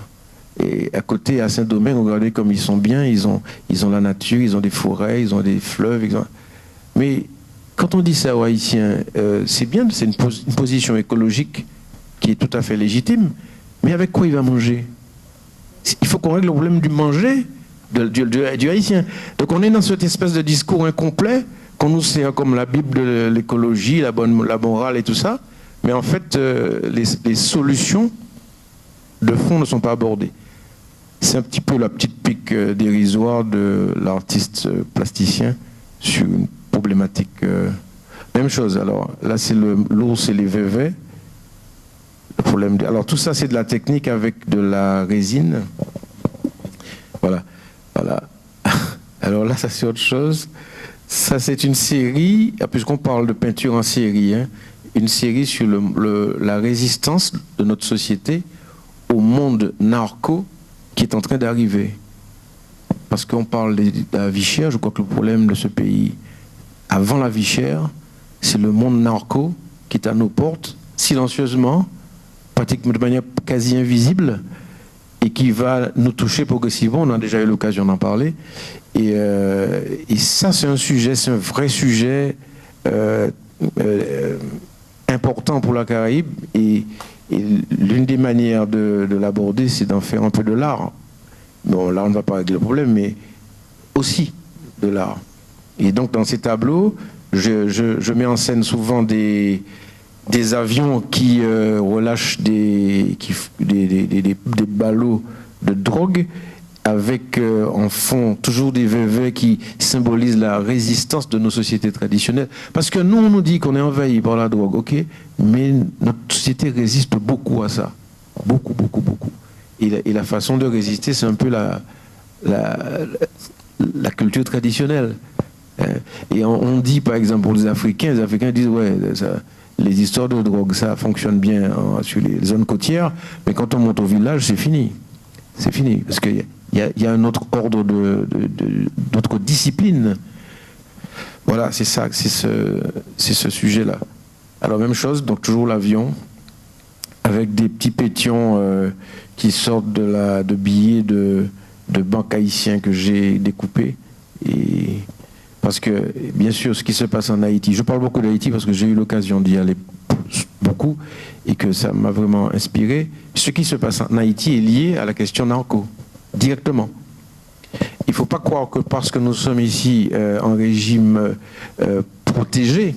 Et à côté, à Saint-Domingue, regardez comme ils sont bien, ils ont la nature, ils ont des forêts, ils ont des fleuves. Mais quand on dit ça aux Haïtiens, c'est bien, c'est une position écologique qui est tout à fait légitime, mais avec quoi il va manger? Il faut qu'on règle le problème du manger du Haïtien. Donc on est dans cette espèce de discours incomplet qu'on nous sert comme la Bible de l'écologie, la morale et tout ça, mais en fait, les solutions de fond ne sont pas abordées. C'est un petit peu la petite pique dérisoire de l'artiste plasticien sur une problématique. Même chose, alors là c'est l'ours et les vévés. Le problème alors tout ça c'est de la technique avec de la résine. Voilà. Alors là ça c'est autre chose. Ça c'est une série, puisqu'on parle de peinture en série, hein, une série sur la résistance de notre société au monde narco qui est en train d'arriver. Parce qu'on parle de la vie chère, je crois que le problème de ce pays, avant la vie chère, c'est le monde narco qui est à nos portes, silencieusement, pratiquement de manière quasi invisible, et qui va nous toucher progressivement. On a déjà eu l'occasion d'en parler. Et ça, c'est un sujet, c'est un vrai sujet important pour la Caraïbe. Et l'une des manières de l'aborder, c'est d'en faire un peu de l'art. Bon, là, on ne va pas régler le problème, mais aussi de l'art. Et donc, dans ces tableaux, je mets en scène souvent des avions qui relâchent des ballots de drogue, avec en fond toujours des VV qui symbolisent la résistance de nos sociétés traditionnelles. Parce que nous, on nous dit qu'on est envahi par la drogue, ok, mais notre société résiste beaucoup à ça. Beaucoup, beaucoup, beaucoup. Et la façon de résister, c'est un peu la culture traditionnelle. Et on dit, par exemple, pour les Africains disent, ouais, les histoires de drogue, ça fonctionne bien sur les zones côtières, mais quand on monte au village, c'est fini. C'est fini, parce qu'il y a un autre ordre d'autres disciplines. Voilà, c'est ça, c'est ce sujet-là. Alors, même chose, donc toujours l'avion, avec des petits pétions qui sortent de billets de banques haïtiens que j'ai découpés. Et parce que, bien sûr, ce qui se passe en Haïti, je parle beaucoup d'Haïti parce que j'ai eu l'occasion d'y aller beaucoup et que ça m'a vraiment inspiré. Ce qui se passe en Haïti est lié à la question narco, directement. Il ne faut pas croire que parce que nous sommes ici en régime protégé,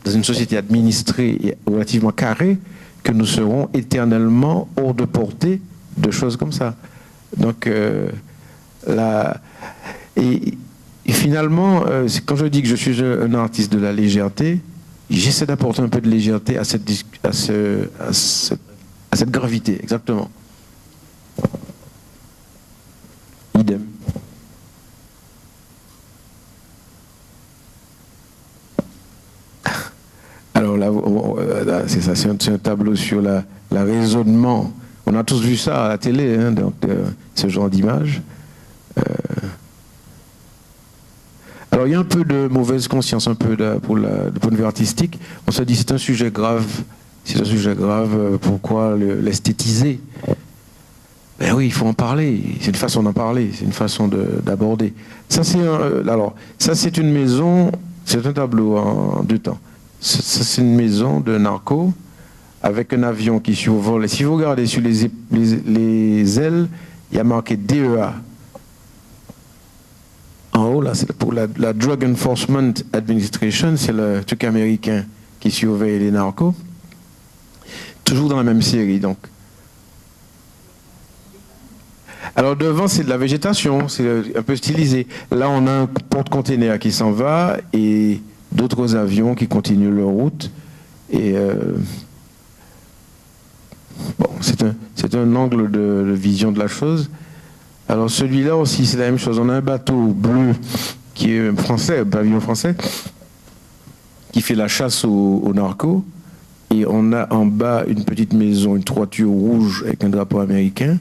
dans une société administrée et relativement carrée, que nous serons éternellement hors de portée de choses comme ça. Donc, et finalement, quand je dis que je suis un artiste de la légèreté, j'essaie d'apporter un peu de légèreté à cette gravité, exactement. Idem. Alors là, c'est ça, c'est un tableau sur la raisonnement. On a tous vu ça à la télé, hein, donc ce genre d'image. Alors il y a un peu de mauvaise conscience, un peu du point de vue artistique. On se dit c'est un sujet grave. C'est un sujet grave. Pourquoi l'esthétiser? Ben oui, il faut en parler. C'est une façon d'en parler. C'est une façon d'aborder. Ça c'est une maison. C'est un tableau en deux temps. Ça c'est une maison de narco avec un avion qui survole. Et si vous regardez sur les ailes, il y a marqué DEA. En haut, là, c'est pour la Drug Enforcement Administration, c'est le truc américain qui surveille les narcos. Toujours dans la même série, donc. Alors devant, c'est de la végétation, c'est un peu stylisé. Là, on a un porte-container qui s'en va et d'autres avions qui continuent leur route. Et bon, c'est un angle de vision de la chose. Alors celui-là aussi, c'est la même chose. On a un bateau bleu qui est français, un pavillon français, qui fait la chasse aux narcos. Et on a en bas une petite maison, une toiture rouge avec un drapeau américain.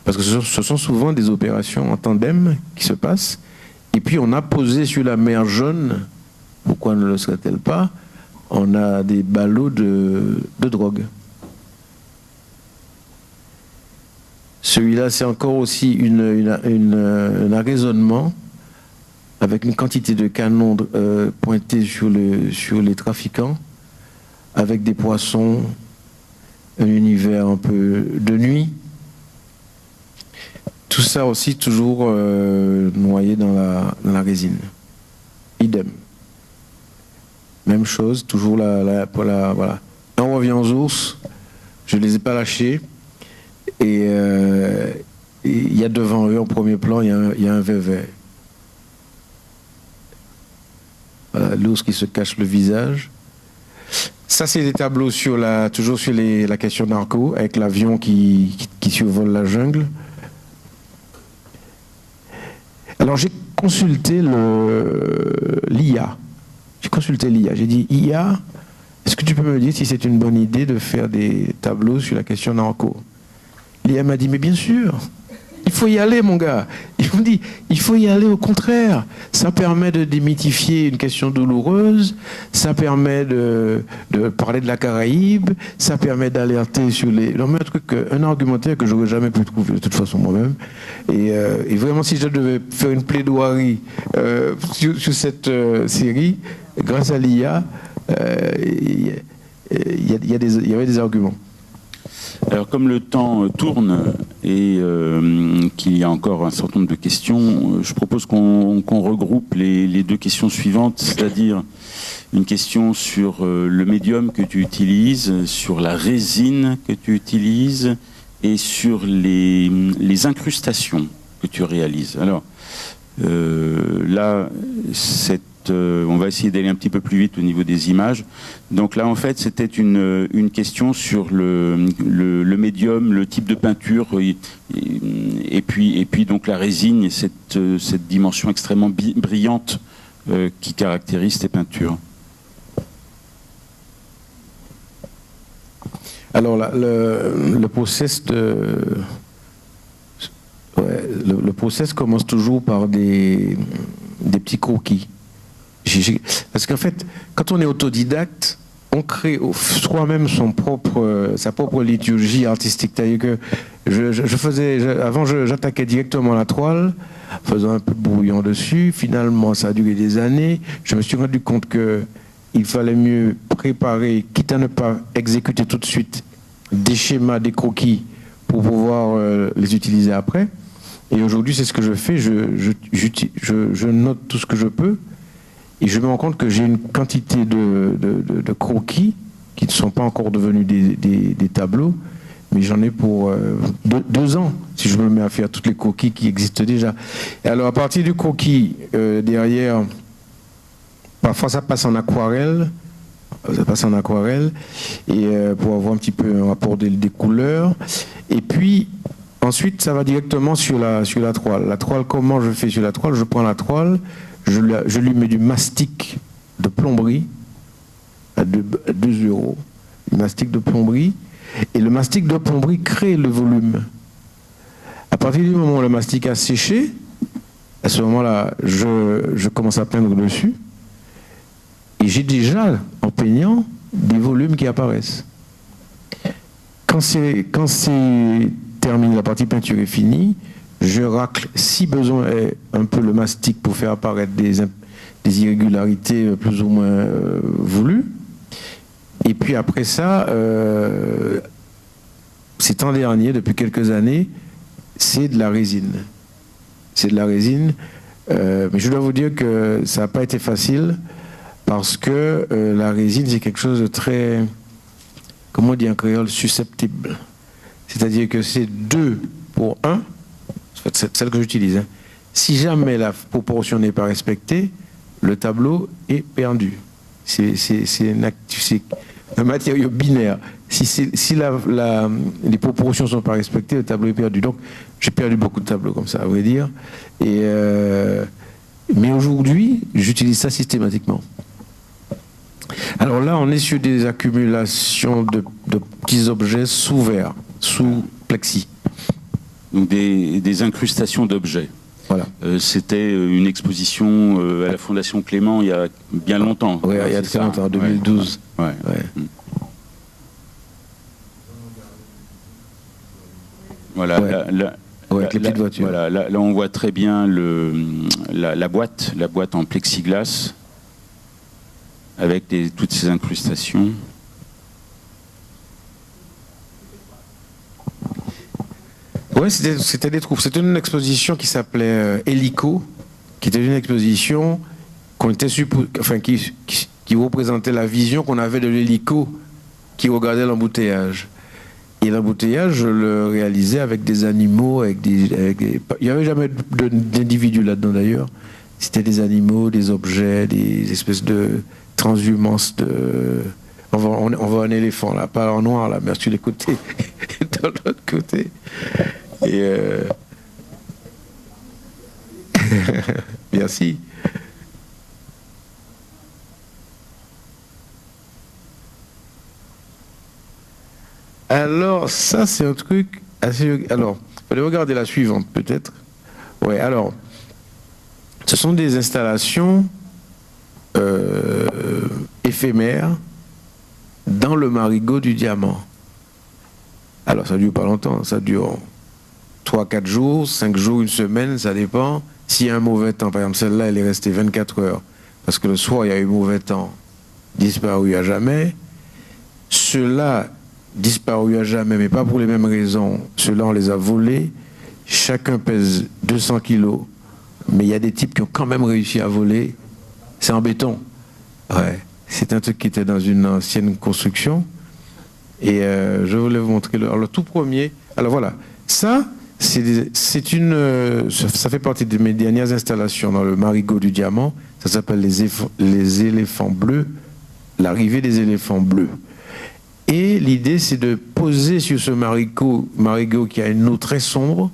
Parce que ce sont souvent des opérations en tandem qui se passent. Et puis on a posé sur la mer jaune, pourquoi ne le serait-elle pas, on a des ballots de drogue. Celui-là, c'est encore aussi un arraisonnement avec une quantité de canons pointés sur les trafiquants, avec des poissons, un univers un peu de nuit. Tout ça aussi toujours noyé dans la résine. Idem. Même chose, toujours voilà. On revient aux ours, je ne les ai pas lâchés. Et il y a devant eux, en premier plan, il y a un vévet. Voilà, l'ours qui se cache le visage. Ça, c'est des tableaux toujours sur la question narco, avec l'avion qui survole la jungle. Alors, j'ai consulté l'IA. J'ai dit, IA, est-ce que tu peux me dire si c'est une bonne idée de faire des tableaux sur la question narco? Léa m'a dit, mais bien sûr, il faut y aller, mon gars. Ils m'ont dit, il faut y aller, au contraire. Ça permet de démythifier une question douloureuse, ça permet de parler de la Caraïbe, ça permet d'alerter sur les... Non, mais un argumentaire que j'aurais jamais pu trouver de toute façon moi-même. Et vraiment, si je devais faire une plaidoirie sur cette série, grâce à l'IA, il y avait des arguments.
Alors, comme le temps tourne et qu'il y a encore un certain nombre de questions, je propose qu'on regroupe les deux questions suivantes, c'est-à-dire une question sur le médium que tu utilises, sur la résine que tu utilises et sur les incrustations que tu réalises. Alors, là, on va essayer d'aller un petit peu plus vite au niveau des images. Donc là, en fait, c'était une question sur le médium, le type de peinture, et puis donc la résine et cette dimension extrêmement brillante qui caractérise tes peintures.
Alors, le process le process commence toujours par des petits croquis. Parce qu'en fait, quand on est autodidacte, on crée soi-même sa propre liturgie artistique. C'est-à-dire que avant, j'attaquais directement la toile, faisant un peu de brouillon dessus. Finalement, ça a duré des années. Je me suis rendu compte qu'il fallait mieux préparer, quitte à ne pas exécuter tout de suite des schémas, des croquis, pour pouvoir les utiliser après. Et aujourd'hui, c'est ce que je fais. Je note tout ce que je peux. Et je me rends compte que j'ai une quantité de croquis qui ne sont pas encore devenus des tableaux, mais j'en ai pour 2 ans, si je me mets à faire toutes les croquis qui existent déjà. Et alors, à partir du croquis, derrière, parfois ça passe en aquarelle, et pour avoir un petit peu un rapport des couleurs. Et puis, ensuite, ça va directement sur la toile. La toile, comment je fais sur la toile? Je prends la toile, je lui mets du mastic de plomberie à 2 €, du mastic de plomberie, et le mastic de plomberie crée le volume. À partir du moment où le mastic a séché, à ce moment-là, je commence à peindre dessus, et j'ai déjà, en peignant, des volumes qui apparaissent. Quand c'est terminé, la partie peinture est finie, je racle, si besoin est, un peu le mastic pour faire apparaître des irrégularités plus ou moins voulues. Et puis après ça, ces temps derniers, depuis quelques années, c'est de la résine. C'est de la résine. Mais je dois vous dire que ça n'a pas été facile parce que la résine, c'est quelque chose de très, comment on dit en créole, susceptible. C'est-à-dire que c'est 2 pour 1. C'est celle que j'utilise. Hein. Si jamais la proportion n'est pas respectée, le tableau est perdu. C'est un matériau binaire. Si les proportions ne sont pas respectées, le tableau est perdu. Donc, j'ai perdu beaucoup de tableaux comme ça, à vrai dire. Mais aujourd'hui, j'utilise ça systématiquement. Alors là, on est sur des accumulations de petits objets sous verre, sous plexi.
Donc des incrustations d'objets.
Voilà.
C'était une exposition à la Fondation Clément il y a bien longtemps.
Oui, il y a très longtemps, en 2012.
Ouais.
Ouais.
Voilà.
Ouais. Avec les petites voitures.
Voilà, là, on voit très bien la boîte en plexiglas avec toutes ces incrustations.
Oui, c'était des troupes. C'était une exposition qui s'appelait Hélico, qui était une exposition qui représentait la vision qu'on avait de l'hélico qui regardait l'embouteillage. Et l'embouteillage, je le réalisais avec des animaux, il n'y avait jamais d'individus là-dedans d'ailleurs. C'était des animaux, des objets, des espèces de transhumances de... On voit un éléphant là, pas en noir là, mais sur les côtés, de l'autre côté. Et merci. Alors ça c'est un truc Alors, il fallait regarder la suivante, peut-être. Oui, alors, ce sont des installations éphémères dans le marigot du diamant. Alors, ça ne dure pas longtemps, ça dure 3-4 jours, 5 jours, une semaine, ça dépend. S'il y a un mauvais temps, par exemple, celle-là, elle est restée 24 heures, parce que le soir, il y a eu mauvais temps, disparu à jamais. Ceux-là, disparus à jamais, mais pas pour les mêmes raisons. Ceux-là, on les a volés. Chacun pèse 200 kilos. Mais il y a des types qui ont quand même réussi à voler. C'est en béton. Ouais. C'est un truc qui était dans une ancienne construction. Et je voulais vous montrer le tout premier. Alors voilà, ça, ça fait partie de mes dernières installations dans le marigot du diamant. Ça s'appelle les éléphants bleus, l'arrivée des éléphants bleus. Et l'idée, c'est de poser sur ce marigot qui a une eau très sombre,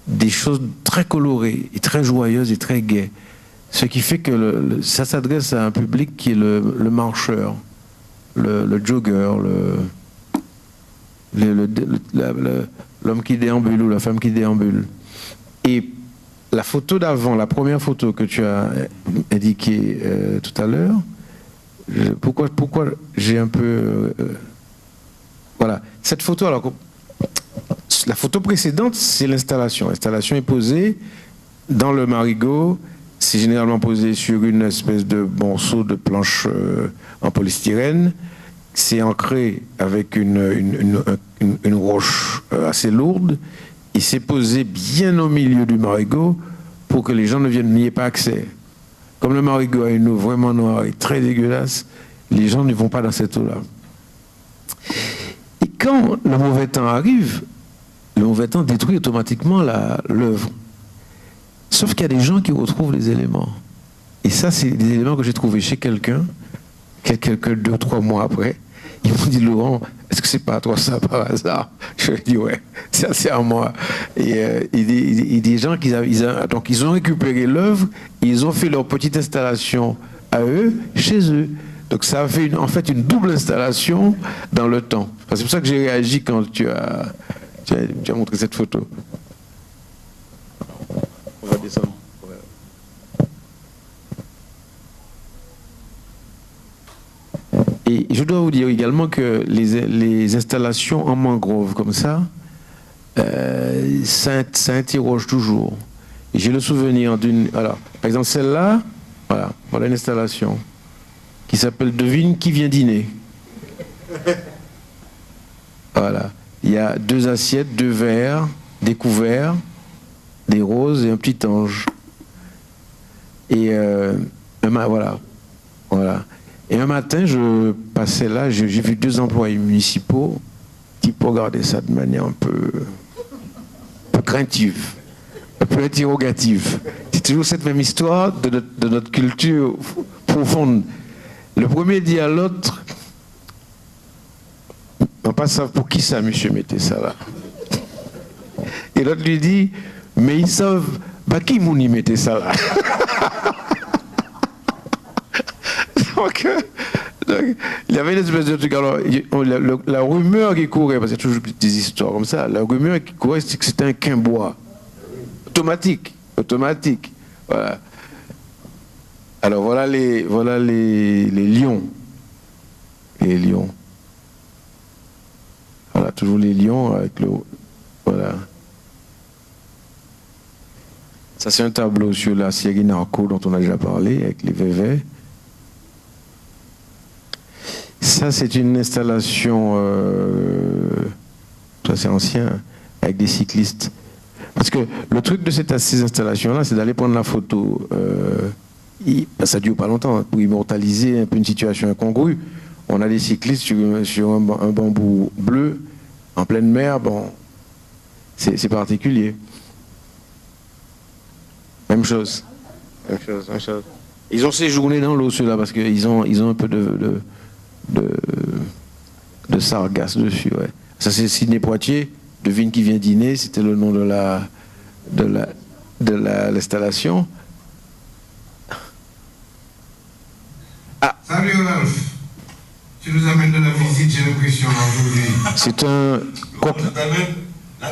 des choses très colorées et très joyeuses et très gaies. Ce qui fait que ça s'adresse à un public qui est le marcheur, le jogger, l'homme qui déambule ou la femme qui déambule. Et la photo d'avant, la première photo que tu as indiquée tout à l'heure, pourquoi j'ai un peu... voilà. Cette photo, alors, la photo précédente, c'est l'installation. L'installation est posée dans le marigot. C'est généralement posé sur une espèce de morceau de planche en polystyrène. C'est ancré avec une roche assez lourde. Et c'est posé bien au milieu du marigot pour que les gens n'y aient pas accès. Comme le marigot a une eau vraiment noire et très dégueulasse, les gens ne vont pas dans cette eau-là. Et quand le mauvais temps arrive, le mauvais temps détruit automatiquement l'œuvre. Sauf qu'il y a des gens qui retrouvent les éléments. Et ça, c'est des éléments que j'ai trouvés chez quelqu'un, 2 ou 3 mois après. Ils m'ont dit, Laurent, est-ce que c'est pas à toi ça par hasard? Je lui ai dit, ouais, ça c'est à moi. Et des gens donc ils ont récupéré l'œuvre, ils ont fait leur petite installation à eux, chez eux. Donc ça a fait en fait une double installation dans le temps. C'est pour ça que j'ai réagi quand tu as montré cette photo. On va descendre. Et je dois vous dire également que les installations en mangrove comme ça, ça interroge toujours. Et j'ai le souvenir d'une... Alors, par exemple, celle-là, voilà une installation qui s'appelle « Devine qui vient dîner ». Voilà. Il y a 2 assiettes, 2 verres, des couverts, des roses et un petit ange. Et voilà. Et un matin, je passais là, j'ai vu 2 employés municipaux qui regardaient ça de manière un peu craintive, un peu interrogative. C'est toujours cette même histoire de notre culture profonde. Le premier dit à l'autre, on pas savoir pour qui ça, monsieur, mettez ça là. Et l'autre lui dit, mais ils savent, qui mouni mettez ça là. Donc, il y avait une espèce de truc. Alors, la rumeur qui courait, parce qu'il y a toujours des histoires comme ça, la rumeur qui courait, c'est que c'était un quimbois. Automatique. Voilà. Alors, voilà les lions. Les lions. Voilà, toujours les lions avec le... Voilà. Ça, c'est un tableau sur la série Narco dont on a déjà parlé, avec les vévets. Ça, c'est une installation, ça c'est ancien, avec des cyclistes. Parce que le truc de ces installations-là, c'est d'aller prendre la photo. Ça dure pas longtemps, pour immortaliser un peu une situation incongrue. On a des cyclistes sur un bambou bleu, en pleine mer, bon, c'est particulier. Même chose. Ils ont séjourné dans l'eau, ceux-là, parce qu'ils ont un peu de sargasse dessus, ouais. Ça c'est Sidney Poitier, devine qui vient dîner, c'était le nom de l'installation. Ah.
Salut Ralph, tu nous amènes de la visite, j'ai l'impression aujourd'hui.
C'est un...
La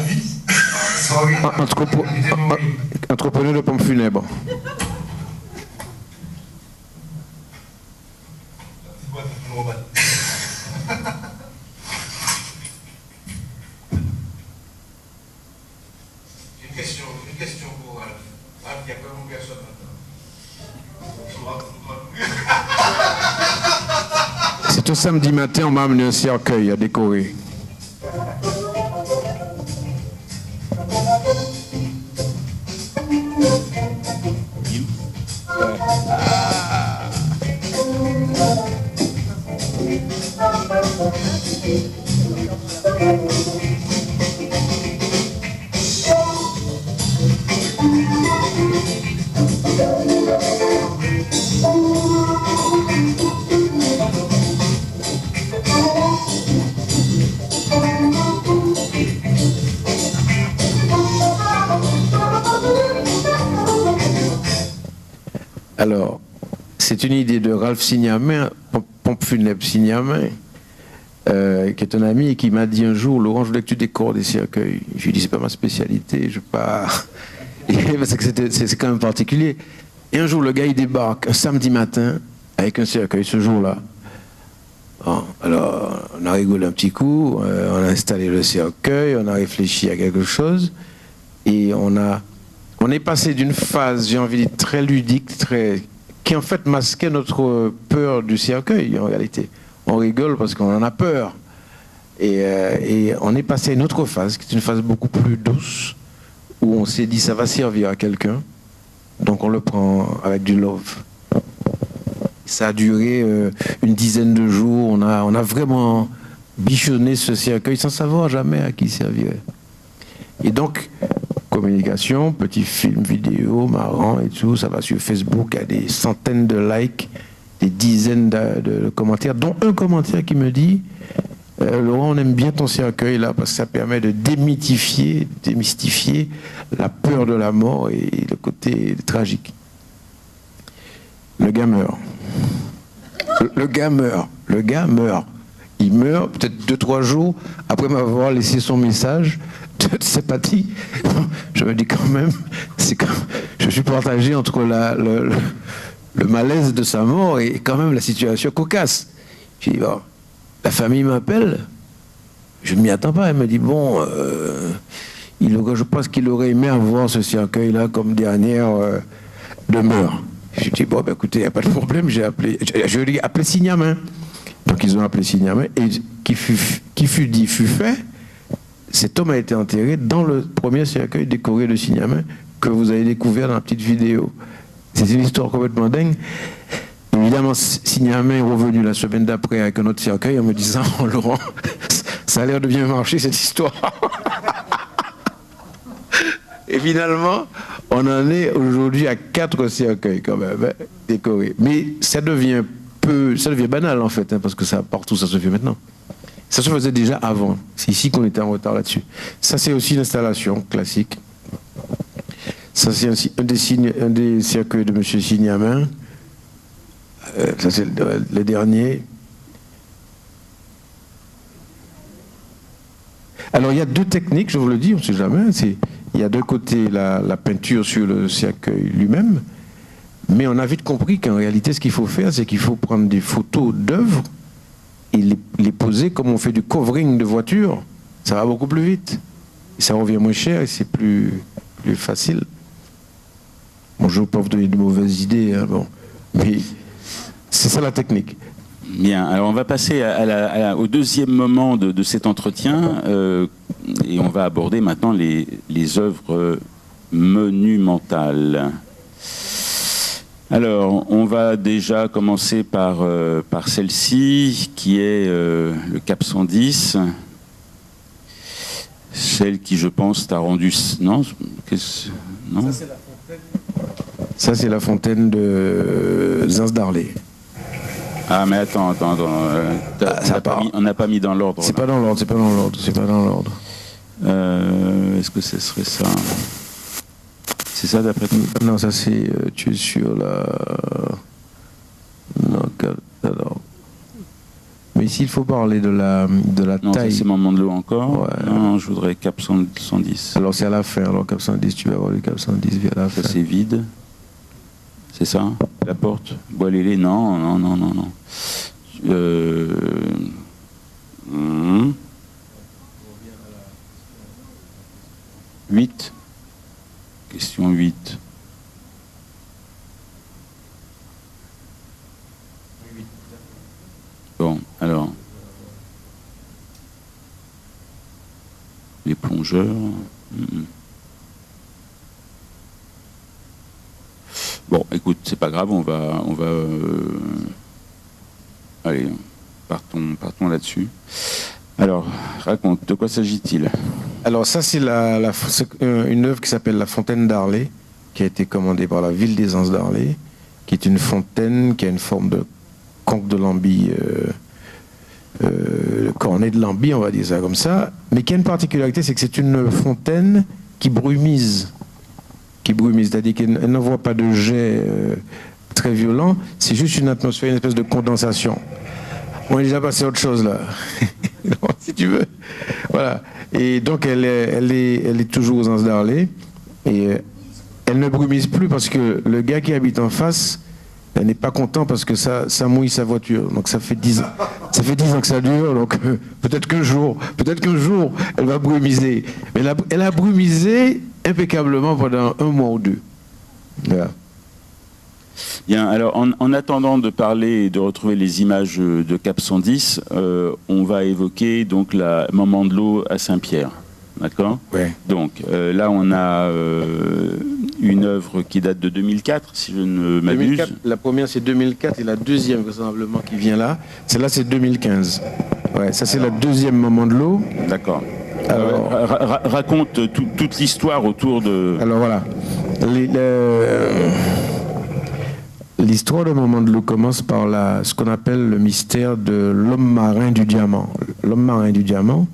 Entrepreneur de pompes funèbres.
Une question pour Ralph. Ralph, il n'y a pas mon personne maintenant.
C'est un samedi matin, on m'a amené un cercueil à décorer. Alors, c'est une idée de Ralph Signamin, pompe funèbre Signamin, qui est un ami et qui m'a dit un jour, Laurent, je voulais que tu décores des cercueils. Je lui ai dit, c'est pas ma spécialité, je pas. C'est quand même particulier. Et un jour, le gars, il débarque un samedi matin avec un cercueil, ce jour-là. Bon, alors, on a rigolé un petit coup, on a installé le cercueil, on a réfléchi à quelque chose, et on est passé d'une phase, j'ai envie de dire, très ludique, qui en fait masquait notre peur du cercueil, en réalité. On rigole parce qu'on en a peur. Et on est passé à une autre phase, qui est une phase beaucoup plus douce, où on s'est dit, ça va servir à quelqu'un, donc on le prend avec du love. Ça a duré une dizaine de jours, on a vraiment bichonné ce cercueil sans savoir jamais à qui il servirait. Et donc, communication, petit film vidéo, marrant et tout, ça va sur Facebook, il y a des centaines de likes, des dizaines de commentaires, dont un commentaire qui me dit Laurent, on aime bien ton cercueil là, parce que ça permet de démystifier la peur de la mort et le côté tragique. Le gars meurt. Le gars meurt. Il meurt peut-être 2-3 jours après m'avoir laissé son message de sympathie. Je me dis quand même, je suis partagé entre le malaise de sa mort et quand même la situation cocasse. Je dis, bon, la famille m'appelle, je ne m'y attends pas. Elle me dit, bon, je pense qu'il aurait aimé avoir ce cercueil-là comme dernière demeure. Je dis, bon, ben, écoutez, il n'y a pas de problème, je lui ai appelé Signamin. Donc ils ont appelé Signamin, et qui fut dit, fut fait. Cet homme a été enterré dans le premier cercueil décoré de Signamin que vous avez découvert dans la petite vidéo. C'est une histoire complètement dingue. Évidemment, Signamin est revenu la semaine d'après avec un autre cercueil en me disant, oh, Laurent, ça a l'air de bien marcher cette histoire. Et finalement, on en est aujourd'hui à 4 cercueils quand même, hein, décorés. Mais ça devient banal en fait, hein, parce que partout ça se fait maintenant. Ça se faisait déjà avant. C'est ici qu'on était en retard là-dessus. Ça, c'est aussi une installation classique. Ça, c'est un des cercueils de M. Signamin. Ça, c'est le dernier. Alors, il y a 2 techniques, je vous le dis, on ne sait jamais. Il y a d'un côté la peinture sur le cercueil lui-même, mais on a vite compris qu'en réalité, ce qu'il faut faire, c'est qu'il faut prendre des photos d'œuvres et les poser comme on fait du covering de voiture. Ça va beaucoup plus vite. Et ça revient moins cher et c'est plus facile. Bon, je ne veux pas vous donner de mauvaises idées, hein, bon. Mais c'est ça la technique.
Bien, alors on va passer au deuxième moment de cet entretien et on va aborder maintenant les œuvres monumentales. Alors, on va déjà commencer par celle-ci, qui est le Cap 110. Celle qui, je pense, t'a rendu... Non, non.
Ça, c'est la fontaine de Zins-Darlé.
Ah, mais attends. On n'a pas mis dans l'ordre.
C'est pas dans l'ordre.
Est-ce que ce serait ça? C'est ça d'après toi?
Non, ça c'est... tu es sur la... Non, alors... Mais s'il faut parler de la
Non, ça
taille...
c'est Moment de l'eau encore.
Ouais.
Non, je voudrais Cap 110.
Alors c'est à la fin, alors Cap 110, tu vas voir le Cap 110 vers la fin.
Ça c'est vide. C'est ça? La porte? Bois-Lélé? Non, non, non, non, non. Hum. 8. Question 8. Bon, alors. Les plongeurs. Bon, écoute, c'est pas grave, on va allez, partons là-dessus. Alors, raconte, de quoi s'agit-il?
Alors ça, c'est une œuvre qui s'appelle La Fontaine d'Arlay, qui a été commandée par la ville des Anses d'Arlay, qui est une fontaine qui a une forme de conque de Lambie, cornet de Lambie, on va dire ça comme ça, mais qui a une particularité, c'est que c'est une fontaine qui brumise, c'est-à-dire qu'elle n'envoie pas de jet très violent, c'est juste une atmosphère, une espèce de condensation. On est déjà passé à autre chose là, si tu veux. Voilà. Et donc elle est toujours aux Anses d'Arlay et elle ne brumise plus parce que le gars qui habite en face, elle n'est pas content parce que ça mouille sa voiture. Donc ça fait 10 ans. Ça fait 10 ans que ça dure. Donc peut-être qu'un jour, elle va brumiser. Mais elle a brumisé impeccablement pendant 1 mois ou 2. Voilà.
Bien, alors en attendant de parler et de retrouver les images de Cap 110, on va évoquer donc la Moment de l'eau à Saint-Pierre. D'accord?
Ouais.
Donc là, on a une œuvre qui date de 2004, si je ne m'abuse.
La première, c'est 2004 et la deuxième, vraisemblablement, qui vient là, celle-là, c'est 2015. Ouais, ça, c'est la deuxième Moment de l'eau.
D'accord.
Alors,
raconte toute l'histoire autour de...
Alors voilà. L'histoire de Moment de l'eau commence par ce qu'on appelle le mystère de l'homme marin du diamant. L'homme marin du diamant,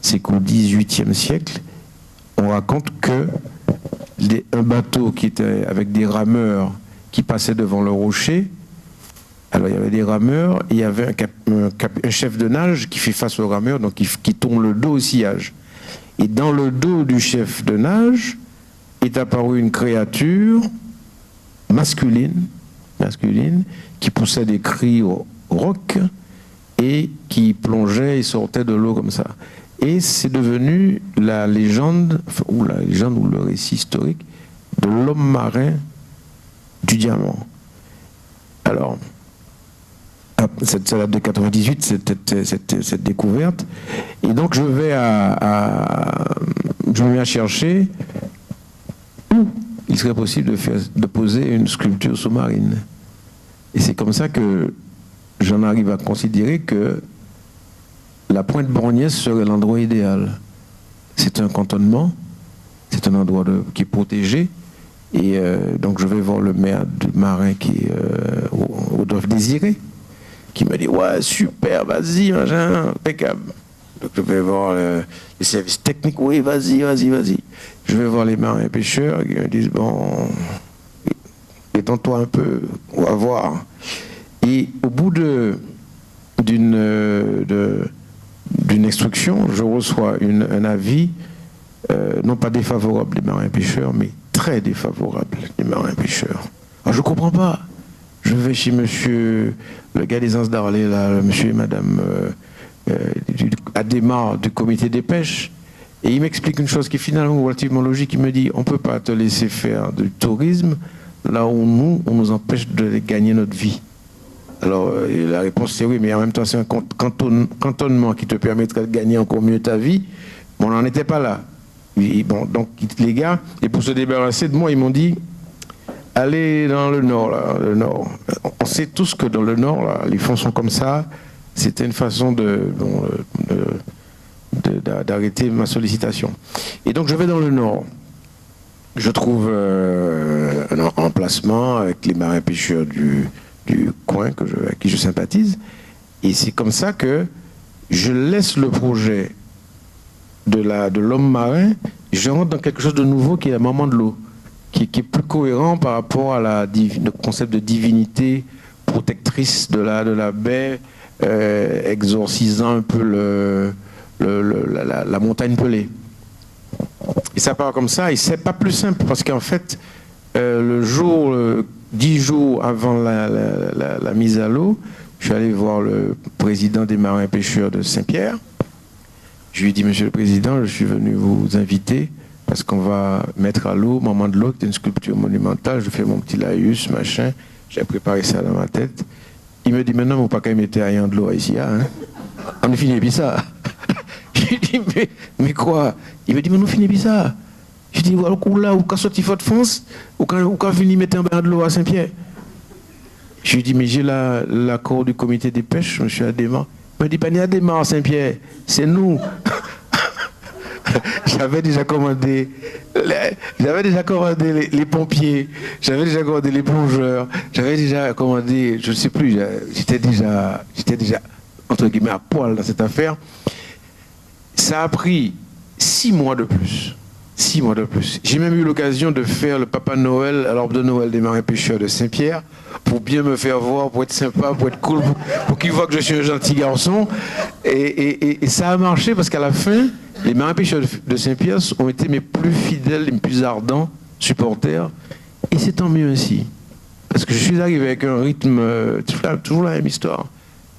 c'est qu'au XVIIIe siècle, on raconte que un bateau qui était avec des rameurs qui passaient devant le rocher, alors il y avait des rameurs, et il y avait un chef de nage qui fait face aux rameurs, donc qui tourne le dos au sillage. Et dans le dos du chef de nage est apparue une créature masculine, qui poussait des cris rauques et qui plongeait et sortait de l'eau comme ça. Et c'est devenu la légende ou le récit historique de l'homme marin du diamant. Alors, ça date de 98, cette découverte. Et donc, je me mets à chercher où il serait possible de poser une sculpture sous-marine. Et c'est comme ça que j'en arrive à considérer que la pointe Borgnesse serait l'endroit idéal. C'est un cantonnement, c'est un endroit qui est protégé. Et donc je vais voir le maire du marin qui est Rodolphe Désiré, qui me dit « Ouais, super, vas-y, machin, impeccable. » Donc je vais voir les services techniques « Oui, vas-y. » Je vais voir les marins pêcheurs qui me disent « Bon, détends-toi un peu, on va voir. » Et au bout d'une instruction, je reçois un avis, non pas défavorable des marins pêcheurs, mais très défavorable des marins pêcheurs. Alors je ne comprends pas. Je vais chez monsieur, le gars des Anses d'Arlay, là, monsieur et madame Adémar du comité des pêches, et il m'explique une chose qui est finalement relativement logique. Il me dit, on ne peut pas te laisser faire du tourisme là où on nous empêche de gagner notre vie. Alors, la réponse c'est oui, mais en même temps, c'est un cantonnement qui te permettrait de gagner encore mieux ta vie. Bon, on n'en était pas là. Et bon, donc, les gars, et pour se débarrasser de moi, ils m'ont dit, allez dans le nord, là, le nord. On sait tous que dans le nord, là, les fonds sont comme ça. C'était une façon d'arrêter ma sollicitation. Et donc, je vais dans le nord. Je trouve un emplacement avec les marins pêcheurs du coin à qui je sympathise. Et c'est comme ça que je laisse le projet de l'homme marin, je rentre dans quelque chose de nouveau qui est la Moment de l'eau, qui est plus cohérent par rapport à le concept de divinité protectrice de la baie, exorcisant un peu la montagne pelée. Et ça part comme ça, et c'est pas plus simple, parce qu'en fait, le jour, 10 jours avant la mise à l'eau, je suis allé voir le président des marins pêcheurs de Saint-Pierre. Je lui ai dit, Monsieur le Président, je suis venu vous inviter parce qu'on va mettre à l'eau, moment de l'eau, qui est une sculpture monumentale. Je fais mon petit laïus, machin. J'ai préparé ça dans ma tête. Il me dit, maintenant, vous ne pouvez pas mettre rien de l'eau ici. Hein? On a fini puis ça. Je lui dis, mais quoi? Il me dit, mais nous finissons puis ça. Je lui dis, voilà, là, ou quand sorti Fort France, ou quand fini mettre un bain de l'eau à Saint-Pierre. Je lui dis, mais j'ai l'accord du comité des pêches, monsieur Adéma. Il me dit, pas ni Adéma à Saint-Pierre, c'est nous. J'avais déjà commandé les pompiers, j'avais déjà commandé les plongeurs, j'avais déjà commandé, je ne sais plus, j'étais déjà, entre guillemets, à poil dans cette affaire. Ça a pris 6 mois de plus. 6 mois de plus. J'ai même eu l'occasion de faire le Papa Noël à l'arbre de Noël des marins pêcheurs de Saint-Pierre pour bien me faire voir, pour être sympa, pour être cool, pour qu'ils voient que je suis un gentil garçon. Et ça a marché parce qu'à la fin, les marins pêcheurs de Saint-Pierre ont été mes plus fidèles, mes plus ardents supporters. Et c'est tant mieux ainsi. Parce que je suis arrivé avec un rythme, toujours la même histoire.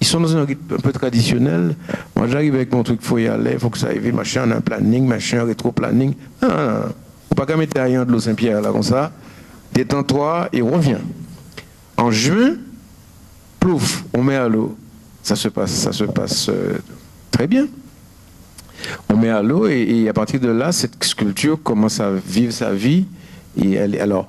Ils sont dans un rythme un peu traditionnel. Moi, j'arrive avec mon truc, il faut y aller, il faut que ça arrive, machin, un planning, machin, un rétro-planning. Non. Faut pas qu'à mettre rien de l'eau Saint-Pierre, là, comme ça. Détends-toi et reviens. En juin, plouf, on met à l'eau. Ça se passe très bien. On met à l'eau et à partir de là, cette sculpture commence à vivre sa vie. Et alors,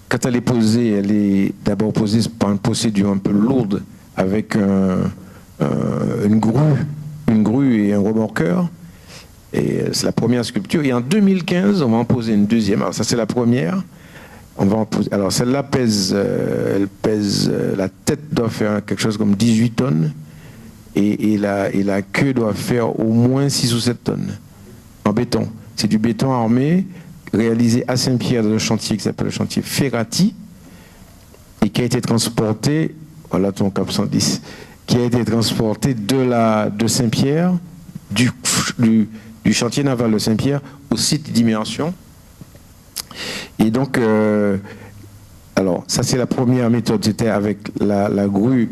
quand elle est posée, elle est d'abord posée par une procédure un peu lourde, avec une grue et un remorqueur. Et c'est la première sculpture. Et en 2015, on va en poser une deuxième. Alors ça, c'est la première. On va en poser. Alors celle-là pèse, la tête doit faire quelque chose comme 18 tonnes. Et la queue doit faire au moins 6 ou 7 tonnes. En béton. C'est du béton armé, réalisé à Saint-Pierre dans un chantier qui s'appelle le chantier Ferrati, et qui a été transporté. Voilà ton cap 110, qui a été transporté de Saint-Pierre, du chantier naval de Saint-Pierre au site d'immersion. Et donc, alors, ça c'est la première méthode, c'était avec la grue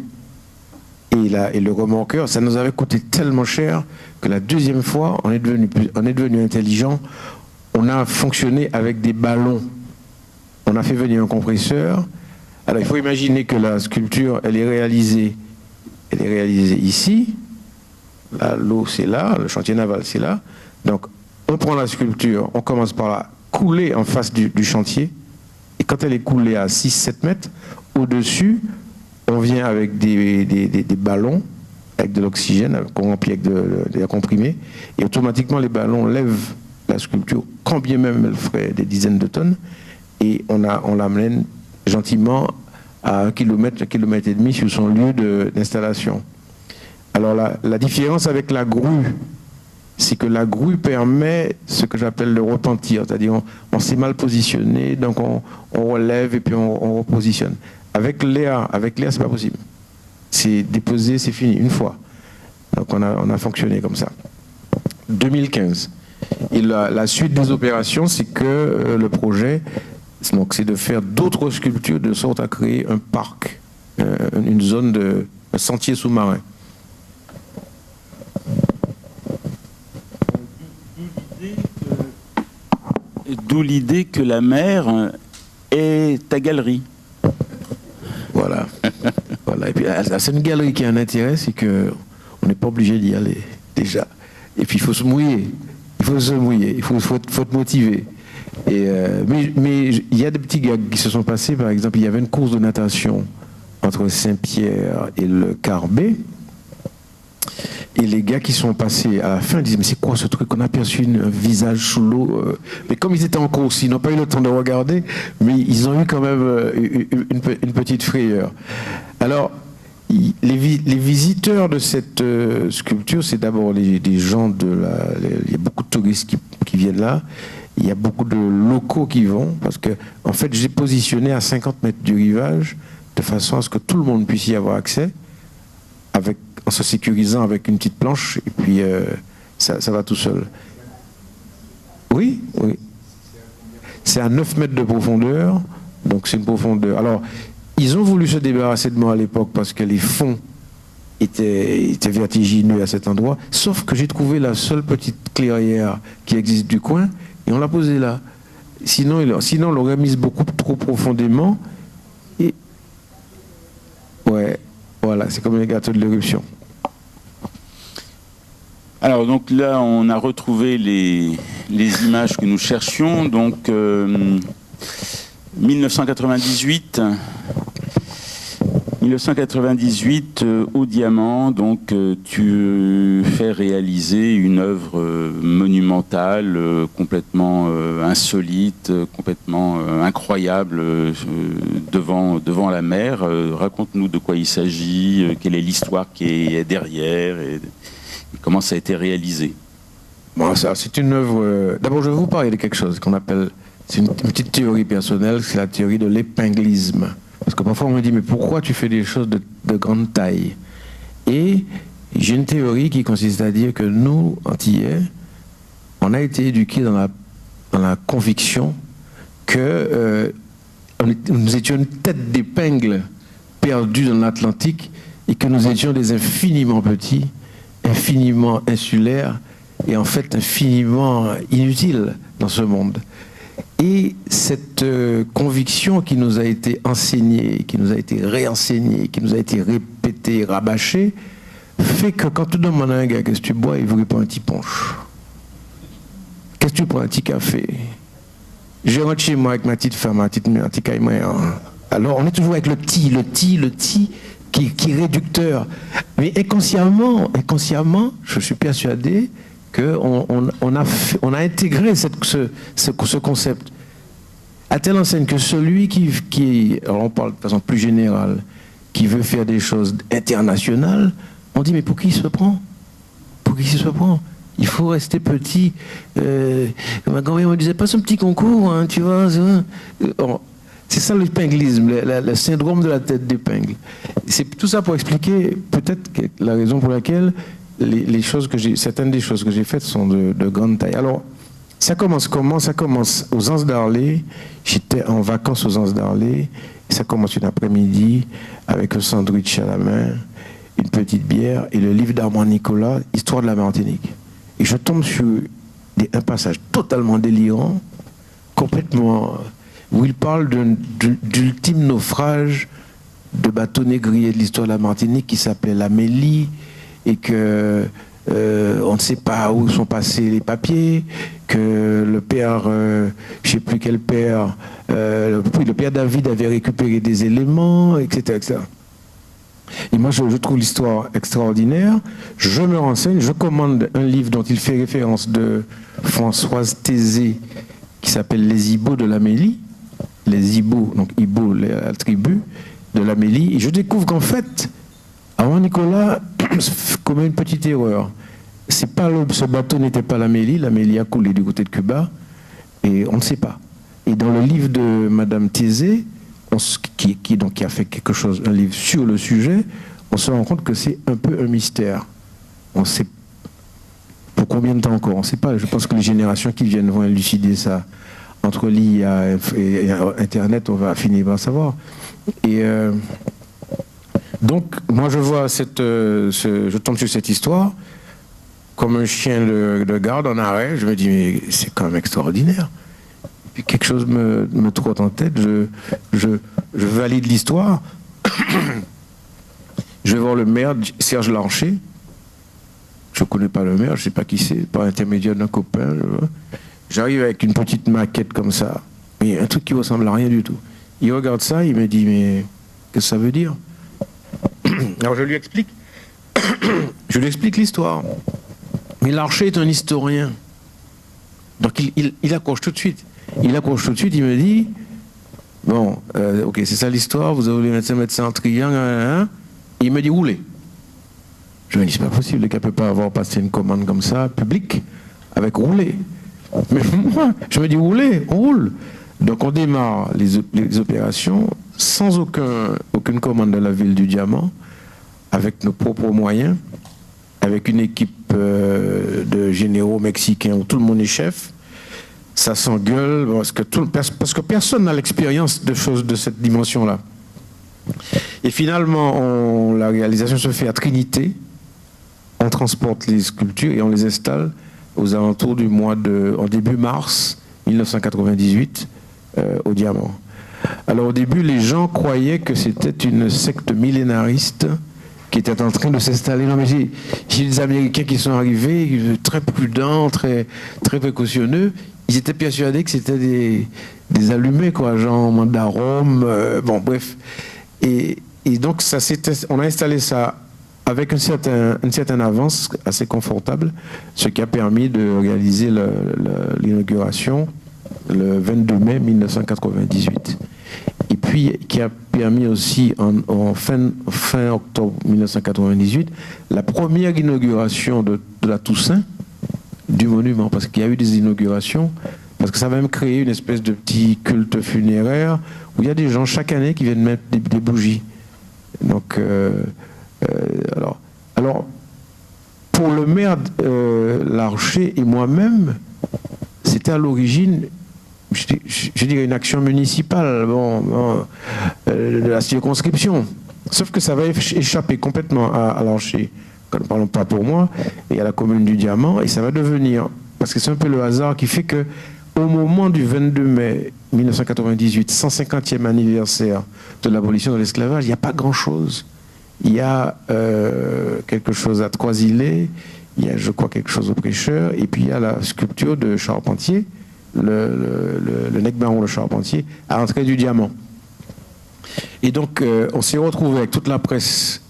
et le remorqueur. Ça nous avait coûté tellement cher que la deuxième fois, on est devenu intelligent. On a fonctionné avec des ballons. On a fait venir un compresseur. Alors, il faut imaginer que la sculpture, elle est réalisée ici. Là, l'eau, c'est là. Le chantier naval, c'est là. Donc, on prend la sculpture, on commence par la couler en face du chantier. Et quand elle est coulée à 6-7 mètres, au-dessus, on vient avec des ballons, avec de l'oxygène, qu'on remplit avec de l'air comprimé. Et automatiquement, les ballons lèvent la sculpture, quand bien même elle ferait des dizaines de tonnes. Et on l'amène gentiment à 1 kilomètre et demi sur son lieu d'installation. Alors la différence avec la grue, c'est que la grue permet ce que j'appelle le repentir, c'est-à-dire on s'est mal positionné, donc on relève et puis on repositionne. Avec l'air, c'est pas possible. C'est déposé, c'est fini, une fois. Donc on a fonctionné comme ça. 2015. Et la suite des opérations, c'est que le projet, donc, c'est de faire d'autres sculptures de sorte à créer un parc, une zone un sentier sous-marin.
D'où l'idée que la mer est ta galerie.
Voilà. Voilà. Et puis, c'est une galerie qui a un intérêt, c'est qu'on n'est pas obligé d'y aller, déjà. Et puis, il faut se mouiller. Il faut te motiver. Mais il y a des petits gags qui se sont passés. Par exemple, il y avait une course de natation entre Saint-Pierre et le Carbet. Et les gars qui sont passés à la fin disaient, mais c'est quoi ce truc? On a aperçu un visage sous l'eau. Mais comme ils étaient en course, ils n'ont pas eu le temps de regarder, mais ils ont eu quand même une petite frayeur. Alors, les visiteurs de cette sculpture, c'est d'abord des gens il y a beaucoup de touristes qui viennent là. Il y a beaucoup de locaux qui vont, parce que, en fait, j'ai positionné à 50 mètres du rivage, de façon à ce que tout le monde puisse y avoir accès, en se sécurisant avec une petite planche, et puis ça va tout seul. Oui, oui. C'est à 9 mètres de profondeur, donc c'est une profondeur. Alors, ils ont voulu se débarrasser de moi à l'époque parce que les fonds étaient vertigineux à cet endroit, sauf que j'ai trouvé la seule petite clairière qui existe du coin, et on l'a posée là. Sinon, on l'aurait mise beaucoup trop profondément. Et ouais, voilà, c'est comme un gâteau de l'éruption.
Alors donc là, on a retrouvé les images que nous cherchions. Donc 1998, au Diamant, donc tu fais réaliser une œuvre monumentale, complètement insolite, complètement incroyable devant la mer. Raconte-nous de quoi il s'agit, quelle est l'histoire qui est derrière et comment ça a été réalisé.
Bon, ça, c'est une œuvre. D'abord, je vais vous parler de quelque chose qu'on appelle. C'est une petite théorie personnelle, c'est la théorie de l'épinglisme. Parce que parfois on me dit, mais pourquoi tu fais des choses de grande taille? Et j'ai une théorie qui consiste à dire que nous, Antillais, on a été éduqués dans la conviction que nous étions une tête d'épingle perdue dans l'Atlantique et que nous étions des infiniment petits, infiniment insulaires et en fait infiniment inutiles dans ce monde. Et cette conviction qui nous a été enseignée, qui nous a été réenseignée, qui nous a été répétée, rabâchée, fait que quand tu demandes à un gars qu'est-ce que tu bois, il vous répond un petit punch. Qu'est-ce que tu prends, un petit café? Je rentre chez moi avec ma petite femme, ma petite caille. Alors on est toujours avec le petit qui est réducteur. Mais inconsciemment, je suis persuadé qu'on a intégré ce concept à telle enseigne que celui qui, alors on parle de façon plus générale, qui veut faire des choses internationales, on dit mais pour qui il se prend? Pour qui il se prend? Il faut rester petit. Ma grand-mère me disait, passe un petit concours, hein, tu vois. C'est ça l'épinglisme, le syndrome de la tête d'épingle. C'est tout ça pour expliquer peut-être la raison pour laquelle certaines des choses que j'ai faites sont de grande taille. Alors, ça commence comment? Ça commence aux Anses d'Arlé. J'étais en vacances aux Anses d'Arlé. Ça commence une après-midi avec un sandwich à la main, une petite bière et le livre d'Armand Nicolas, Histoire de la Martinique. Et je tombe sur un passage totalement délirant, complètement, où il parle d'ultime naufrage de bateau négrier de l'histoire de la Martinique qui s'appelait l'Amélie, et que on ne sait pas où sont passés les papiers, que le père, je ne sais plus quel père, le père David avait récupéré des éléments, etc. etc. Et moi, je trouve l'histoire extraordinaire. Je me renseigne, je commande un livre dont il fait référence de Françoise Thésée, qui s'appelle Les Ibots de l'Amélie. Les Ibots, donc Ibo, la tribu de l'Amélie. Et je découvre qu'en fait, avant Nicolas commet une petite erreur. Ce bateau n'était pas l'Amélie. L'Amélie a coulé du côté de Cuba. Et on ne sait pas. Et dans le livre de Madame Thésée, qui a fait un livre sur le sujet, on se rend compte que c'est un peu un mystère. On sait pour combien de temps encore, on ne sait pas. Je pense que les générations qui viennent vont élucider ça. Entre l'IA et Internet, on va finir par savoir. Et donc, moi je vois je tombe sur cette histoire comme un chien de garde en arrêt. Je me dis, mais c'est quand même extraordinaire. Puis quelque chose me trotte en tête, je valide l'histoire. Je vais voir le maire, Serge Lancher. Je ne connais pas le maire, je ne sais pas qui c'est, par intermédiaire d'un copain. J'arrive avec une petite maquette comme ça, mais un truc qui ressemble à rien du tout. Il regarde ça, il me dit, mais qu'est-ce que ça veut dire? Alors je lui explique. Je lui explique l'histoire. Mais Larcher est un historien. Donc il accroche tout de suite. Il me dit, bon, ok, c'est ça l'histoire, vous avez mettre ça en triangle, hein. Et il me dit, roulez. Je me dis, c'est pas possible, le gars peut pas avoir passé une commande comme ça, publique, avec rouler. Mais moi, je me dis, roulez, on roule. Donc on démarre les opérations sans aucune commande de la ville du Diamant, avec nos propres moyens, avec une équipe de généraux mexicains où tout le monde est chef. Ça s'engueule parce que personne n'a l'expérience de choses de cette dimension-là. Et finalement, la réalisation se fait à Trinité. On transporte les sculptures et on les installe aux alentours en début mars 1998 au Diamant. Alors au début, les gens croyaient que c'était une secte millénariste qui était en train de s'installer. Non, mais j'ai des Américains qui sont arrivés, très prudents, très, très précautionneux. Ils étaient persuadés que c'était des allumés, quoi, genre mandarum, bon, bref. Et donc, on a installé ça avec une certaine avance assez confortable, ce qui a permis de réaliser l'inauguration le 22 mai 1998. Et puis, qui a permis aussi, en fin octobre 1998, la première inauguration de la Toussaint du monument, parce qu'il y a eu des inaugurations, parce que ça a même créé une espèce de petit culte funéraire, où il y a des gens chaque année qui viennent mettre des bougies. Donc, alors, pour le maire Larcher et moi-même, c'était à l'origine, je dirais, une action municipale de la circonscription. Sauf que ça va échapper complètement à Larcher, ne parlons pas pour moi, et à la commune du Diamant, et ça va devenir, parce que c'est un peu le hasard qui fait que au moment du 22 mai 1998, 150e anniversaire de l'abolition de l'esclavage, il n'y a pas grand-chose. Il y a quelque chose à Trois-Îlets, il y a, je crois, quelque chose au Prêcheur, et puis il y a la sculpture de Charpentier, le Nec-Baron de Charpentier, à l'entrée du Diamant. Et donc, on s'est retrouvé avec toute la presse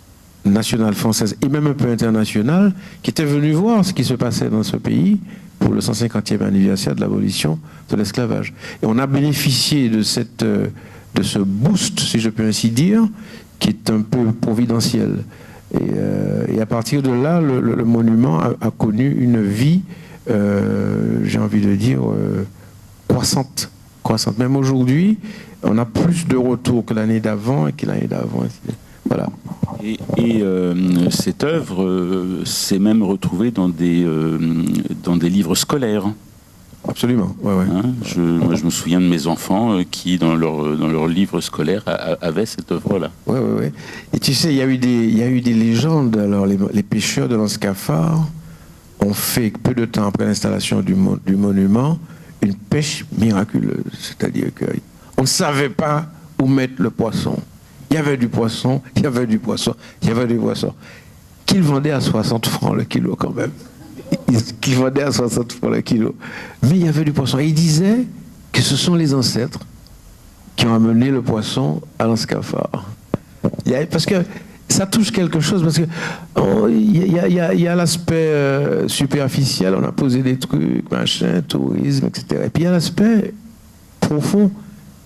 nationale française et même un peu internationale qui était venue voir ce qui se passait dans ce pays pour le 150e anniversaire de l'abolition de l'esclavage. Et on a bénéficié de ce boost, si je peux ainsi dire, qui est un peu providentiel. Et à partir de là, le monument a connu une vie, j'ai envie de dire, croissante. Même aujourd'hui, on a plus de retours que l'année d'avant et que l'année d'avant. Voilà.
Et cette œuvre s'est même retrouvée dans des livres scolaires.
Absolument, ouais.
Hein, moi, je me souviens de mes enfants qui, dans leur livre scolaire, avaient cette œuvre-là.
Ouais. Et tu sais, il y a eu des légendes. Alors, les pêcheurs de l'Anscafard ont fait, peu de temps après l'installation du monument, une pêche miraculeuse. C'est-à-dire qu'on ne savait pas où mettre le poisson. Il y avait du poisson, qu'ils vendaient à 60 francs le kilo quand même. Qu'ils vendaient à 60 francs le kilo. Mais il y avait du poisson. Et ils disaient que ce sont les ancêtres qui ont amené le poisson à l'Anscafard. Parce que ça touche quelque chose, parce que il y a l'aspect superficiel, on a posé des trucs, machin, tourisme, etc. Et puis il y a l'aspect profond.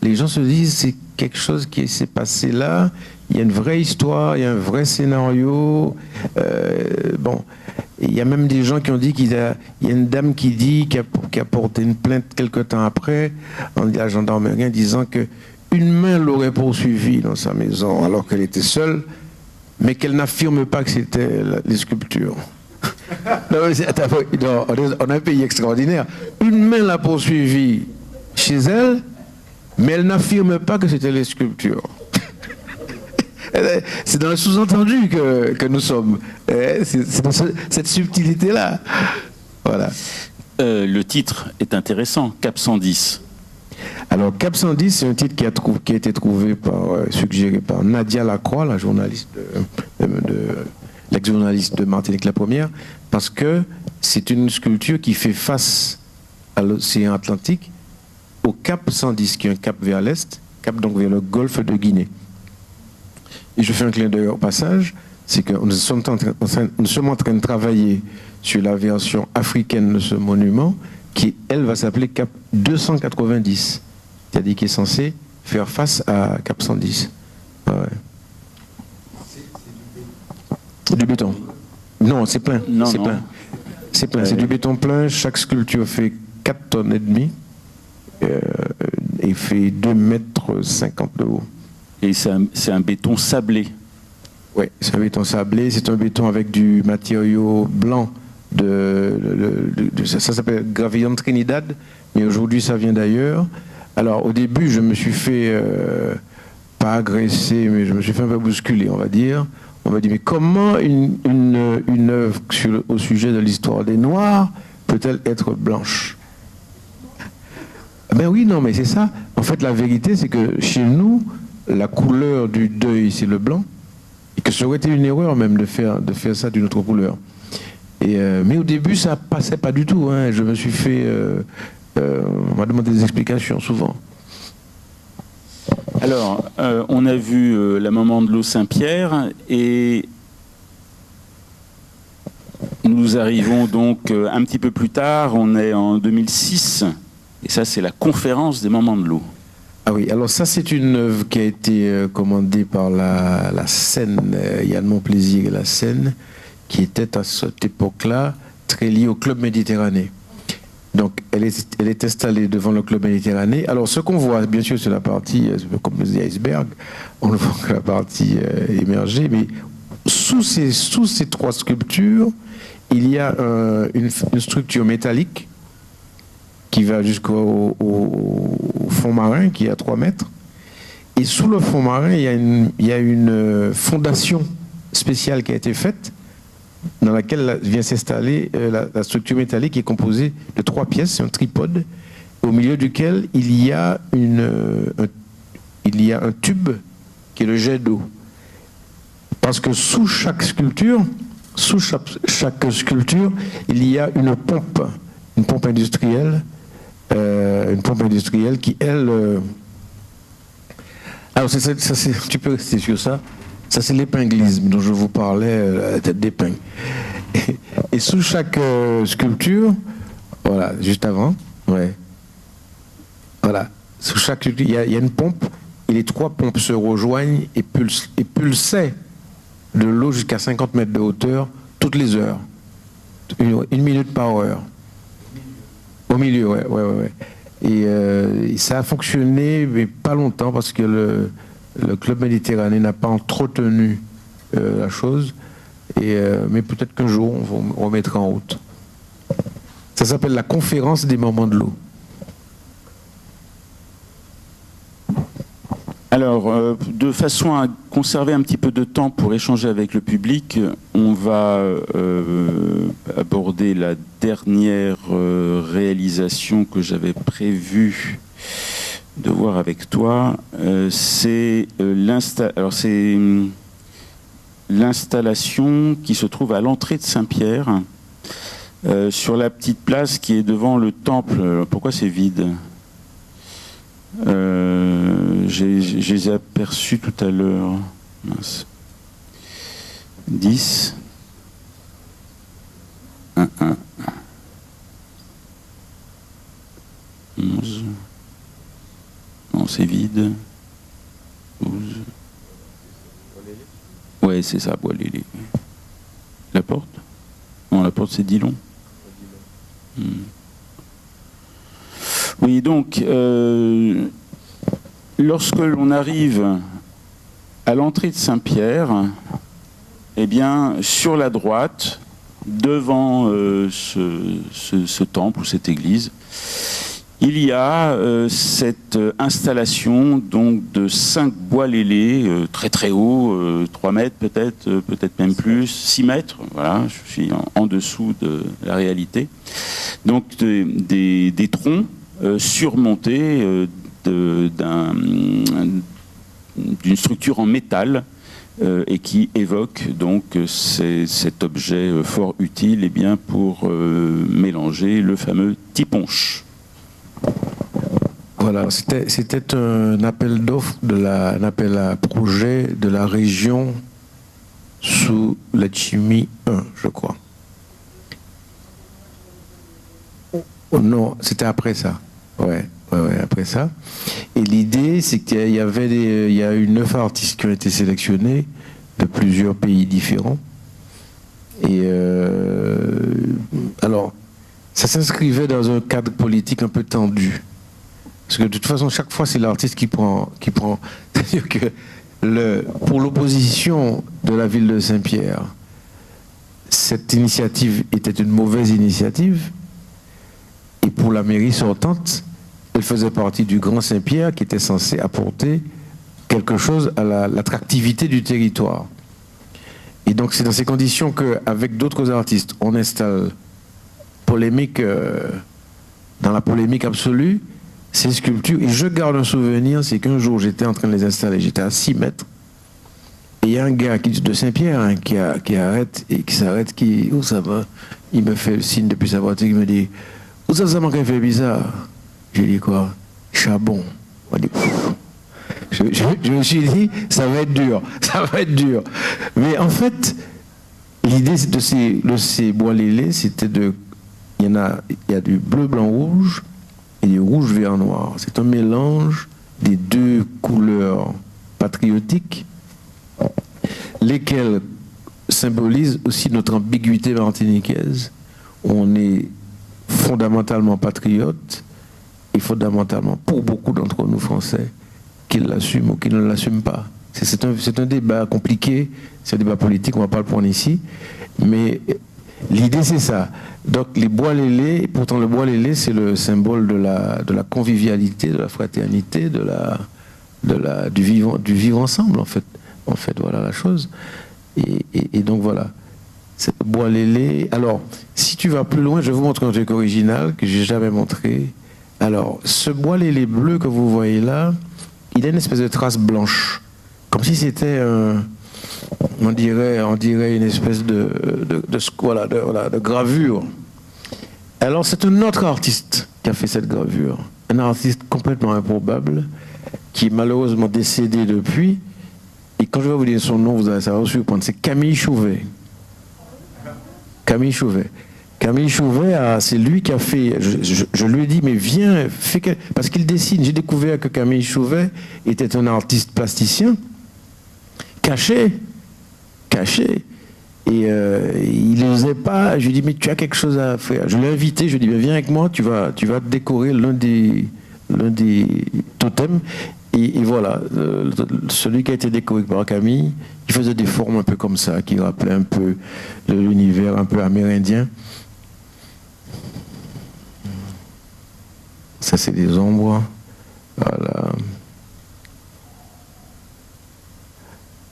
Les gens se disent, c'est quelque chose qui s'est passé là, il y a une vraie histoire, il y a un vrai scénario. Il y a même des gens qui ont dit il y a une dame qui a porté une plainte quelque temps après, à la gendarmerie, en disant qu'une main l'aurait poursuivie dans sa maison alors qu'elle était seule, mais qu'elle n'affirme pas que c'était les sculptures. On a un pays extraordinaire. Une main l'a poursuivie chez elle, mais elle n'affirme pas que c'était les sculptures. C'est dans le sous-entendu que nous sommes. C'est dans cette subtilité-là. Voilà.
Le titre est intéressant, Cap 110.
Alors, Cap 110, c'est un titre qui a été trouvé suggéré par Nadia Lacroix, la journaliste l'ex-journaliste de Martinique la Première, parce que c'est une sculpture qui fait face à l'océan Atlantique, au Cap 110, qui est un cap vers l'est, cap donc vers le golfe de Guinée. Et je fais un clin d'œil au passage, c'est que nous sommes en train de travailler sur la version africaine de ce monument, qui, elle, va s'appeler Cap 290, c'est-à-dire qui est censé faire face à Cap 110. Ouais. C'est du béton. Non, c'est plein. Plein. C'est plein. C'est du béton plein. Chaque sculpture fait 4 tonnes et demie. Et fait 2,50 m de haut.
Et c'est un béton sablé.
Oui, c'est un béton sablé, c'est un béton avec du matériau blanc. Ça s'appelle Gravillon Trinidad, mais aujourd'hui ça vient d'ailleurs. Alors au début, je me suis fait, pas agresser, mais je me suis fait un peu bousculer, on va dire. On m'a dit, mais comment une œuvre au sujet de l'histoire des Noirs peut-elle être blanche? Ben oui, non, mais c'est ça. En fait, la vérité, c'est que chez nous, la couleur du deuil, c'est le blanc. Et que ça aurait été une erreur même de faire ça d'une autre couleur. Mais au début, ça passait pas du tout. Hein. Je me suis fait... on m'a demandé des explications souvent.
Alors, on a vu la maman de l'eau Saint-Pierre et nous arrivons donc un petit peu plus tard, on est en 2006 et ça c'est la conférence des mamans de l'eau.
Ah oui, alors ça c'est une œuvre qui a été commandée par la Seine, Yann Monplaisir et la Seine, qui était à cette époque-là très liée au Club Méditerranée. Donc, elle est installée devant le Club Méditerranée. Alors, ce qu'on voit, bien sûr, c'est la partie, comme on dit, iceberg. On ne voit que la partie émergée. Mais sous ces trois sculptures, il y a une structure métallique qui va jusqu'au fond marin, qui est à 3 mètres. Et sous le fond marin, il y a une fondation spéciale qui a été faite, dans laquelle vient s'installer la structure métallique qui est composée de 3 pièces, c'est un tripode, au milieu duquel il y a un tube qui est le jet d'eau. Parce que sous chaque sculpture, il y a une pompe industrielle, qui, elle... Alors, tu peux rester sur ça. Ça, c'est l'épinglisme dont je vous parlais, la tête d'épingle. Et sous chaque sculpture, voilà, juste avant, ouais, voilà, sous chaque sculpture, il y a une pompe, et les 3 pompes se rejoignent et pulsaient de l'eau jusqu'à 50 mètres de hauteur toutes les heures. Une minute par heure. Au milieu, ouais. Et ça a fonctionné, mais pas longtemps, parce que le Club Méditerranée n'a pas entretenu la chose, mais peut-être qu'un jour on remettra en route. Ça s'appelle la conférence des mamans de l'eau.
Alors, de façon à conserver un petit peu de temps pour échanger avec le public, on va aborder la dernière réalisation que j'avais prévue de voir avec toi. C'est l'installation qui se trouve à l'entrée de Saint-Pierre, sur la petite place qui est devant le temple. Pourquoi c'est vide ? Je les ai aperçus tout à l'heure. 10. 1. 11. Non, c'est vide. 12. Ouais, c'est ça, Bois-Lélé. La porte ? Non, la porte, c'est Dillon. Oui, donc, lorsque l'on arrive à l'entrée de Saint-Pierre, eh bien, sur la droite, devant ce temple ou cette église, il y a cette installation donc de 5 bois lélés, très très hauts, 3 mètres peut-être même plus, 6 mètres, voilà, je suis en dessous de la réalité. Donc des troncs surmontés d'une structure en métal et qui évoque donc cet objet fort utile pour mélanger le fameux tiponche.
Voilà, c'était un appel d'offres, un appel à projet de la région sous la Chimie 1, je crois. Oh non, c'était après ça. Ouais, après ça. Et l'idée, c'est qu'il y a eu 9 artistes qui ont été sélectionnés de plusieurs pays différents. Et alors, ça s'inscrivait dans un cadre politique un peu tendu. Parce que de toute façon, chaque fois, c'est l'artiste qui prend. C'est-à-dire que pour l'opposition de la ville de Saint-Pierre, cette initiative était une mauvaise initiative. Et pour la mairie sortante, elle faisait partie du Grand Saint-Pierre qui était censé apporter quelque chose à l'attractivité du territoire. Et donc c'est dans ces conditions qu'avec d'autres artistes, on installe polémique, dans la polémique absolue, ces sculptures. Et je garde un souvenir, c'est qu'un jour j'étais en train de les installer, j'étais à 6 mètres. Et il y a un gars de Saint-Pierre hein, qui arrête et qui s'arrête, où ça va? Il me fait le signe depuis sa voiture, il me dit, où ça m'a fait bizarre? Je lui dis quoi? Charbon. On dit, je me suis dit, ça va être dur, ça va être dur. Mais en fait, l'idée de ces bois lélés, c'était il y a du bleu, blanc, rouge et du rouge, vert, noir. C'est un mélange des deux couleurs patriotiques, lesquelles symbolisent aussi notre ambiguïté martiniquaise. On est fondamentalement patriote et fondamentalement, pour beaucoup d'entre nous Français, qu'ils l'assument ou qu'ils ne l'assument pas. C'est un débat compliqué, c'est un débat politique, on ne va pas le prendre ici, mais l'idée c'est ça. Donc les bois lélés, pourtant le bois lélé c'est le symbole de la convivialité, de la fraternité, du vivre ensemble en fait. En fait, voilà la chose. Et donc voilà. C'est le bois lélé. Alors, si tu vas plus loin, je vais vous montrer un truc original que j'ai jamais montré. Alors, ce bois lélé bleu que vous voyez là, il a une espèce de trace blanche. Comme si c'était on dirait une espèce de gravure. Alors, c'est un autre artiste qui a fait cette gravure. Un artiste complètement improbable, qui est malheureusement décédé depuis. Et quand je vais vous dire son nom, ça va vous surprendre. C'est Camille Chouvet. Camille Chouvet. Camille Chouvet, c'est lui qui a fait... Je lui ai dit, mais viens, parce qu'il dessine. J'ai découvert que Camille Chouvet était un artiste plasticien, caché. Et il n'osait pas. Je lui ai dit, mais tu as quelque chose à faire. Je l'ai invité, je lui ai dit, mais viens avec moi, tu vas décorer l'un des totems. Et voilà, celui qui a été décoré par Camille, il faisait des formes un peu comme ça, qui rappelaient un peu de l'univers un peu amérindien. Ça, c'est des ombres. Voilà.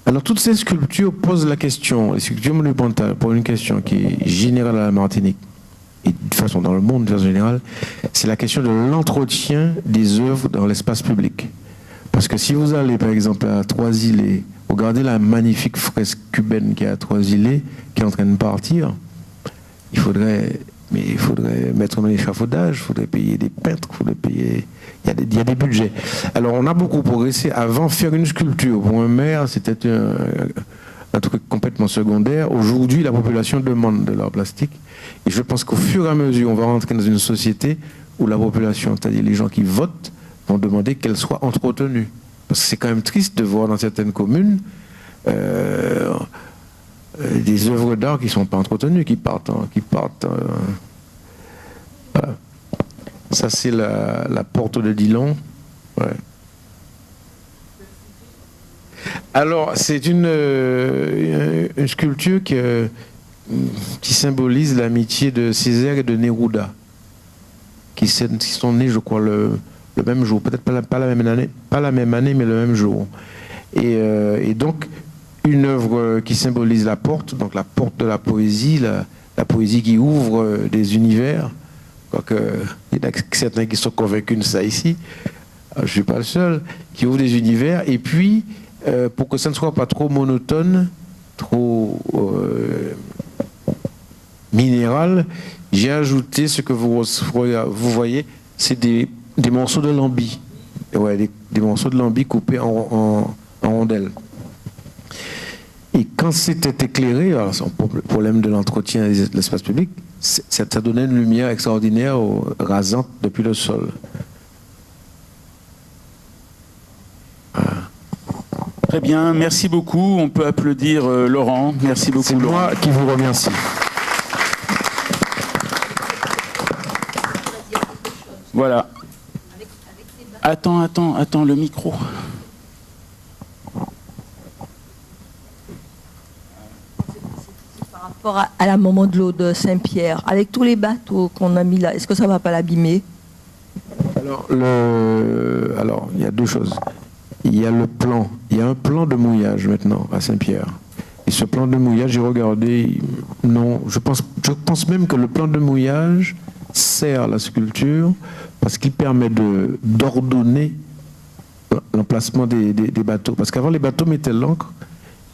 Alors, toutes ces sculptures posent la question, les sculptures monumentales posent une question qui est générale à la Martinique, et de façon dans le monde de façon générale, c'est la question de l'entretien des œuvres dans l'espace public. Parce que si vous allez par exemple à Trois-Îlets, regardez la magnifique fresque cubaine qui est à Trois-Îlets, qui est en train de partir, il faudrait mettre un échafaudage, il faudrait payer des peintres, il y a des budgets. Alors on a beaucoup progressé. Avant, faire une sculpture pour un maire, c'était un truc complètement secondaire. Aujourd'hui, la population demande de l'art plastique. Et je pense qu'au fur et à mesure, on va rentrer dans une société où la population, c'est-à-dire les gens qui votent, vont demander qu'elle soit entretenue. Parce que c'est quand même triste de voir dans certaines communes des œuvres d'art qui ne sont pas entretenues, qui partent. Voilà. Ça, c'est la porte de Dillon. Ouais. Alors, c'est une sculpture qui symbolise l'amitié de Césaire et de Neruda, qui sont nés, je crois, le même jour, peut-être pas la même année, mais le même jour. Et donc, une œuvre qui symbolise la porte, donc la porte de la poésie, la poésie qui ouvre des univers. Quoique, il y en a certains qui sont convaincus de ça ici, je ne suis pas le seul, qui ouvre des univers. Et puis, pour que ça ne soit pas trop monotone, trop minéral, j'ai ajouté ce que vous voyez, c'est des morceaux de lambi. Ouais, des morceaux de lambi coupés en rondelles. Et quand c'était éclairé, alors c'est un problème de l'entretien de l'espace public, ça donnait une lumière extraordinaire, rasante depuis le sol. Voilà.
Très bien, merci beaucoup. On peut applaudir Laurent. Merci beaucoup, Laurent.
C'est moi qui vous remercie.
Voilà. Attends, le micro.
Par rapport à la maman de l'eau de Saint-Pierre, avec tous les bateaux qu'on a mis là, est-ce que ça ne va pas l'abîmer?
Alors, il y a deux choses. Il y a le plan. Il y a un plan de mouillage maintenant à Saint-Pierre. Et ce plan de mouillage, j'ai regardé, non, je pense même que le plan de mouillage sert la sculpture parce qu'il permet d'ordonner l'emplacement des bateaux. Parce qu'avant, les bateaux mettaient l'ancre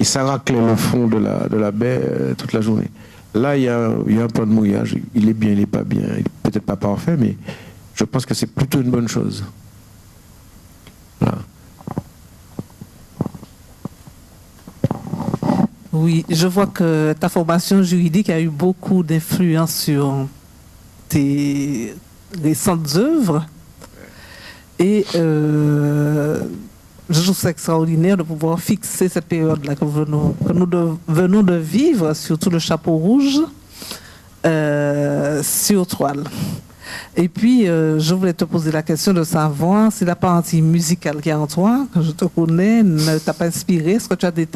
et ça raclait le fond de la baie toute la journée. Là, il y a un plan de mouillage. Il est bien, il n'est pas bien. Il n'est peut-être pas parfait, mais je pense que c'est plutôt une bonne chose. Voilà.
Oui, je vois que ta formation juridique a eu beaucoup d'influence sur tes récentes œuvres. Et je trouve ça extraordinaire de pouvoir fixer cette période-là que nous venons de vivre, surtout le chapeau rouge, sur toile. Et puis, je voulais te poser la question de savoir si la partie musicale qui est en toi, que je te connais, ne t'a pas inspiré. Est-ce que tu as des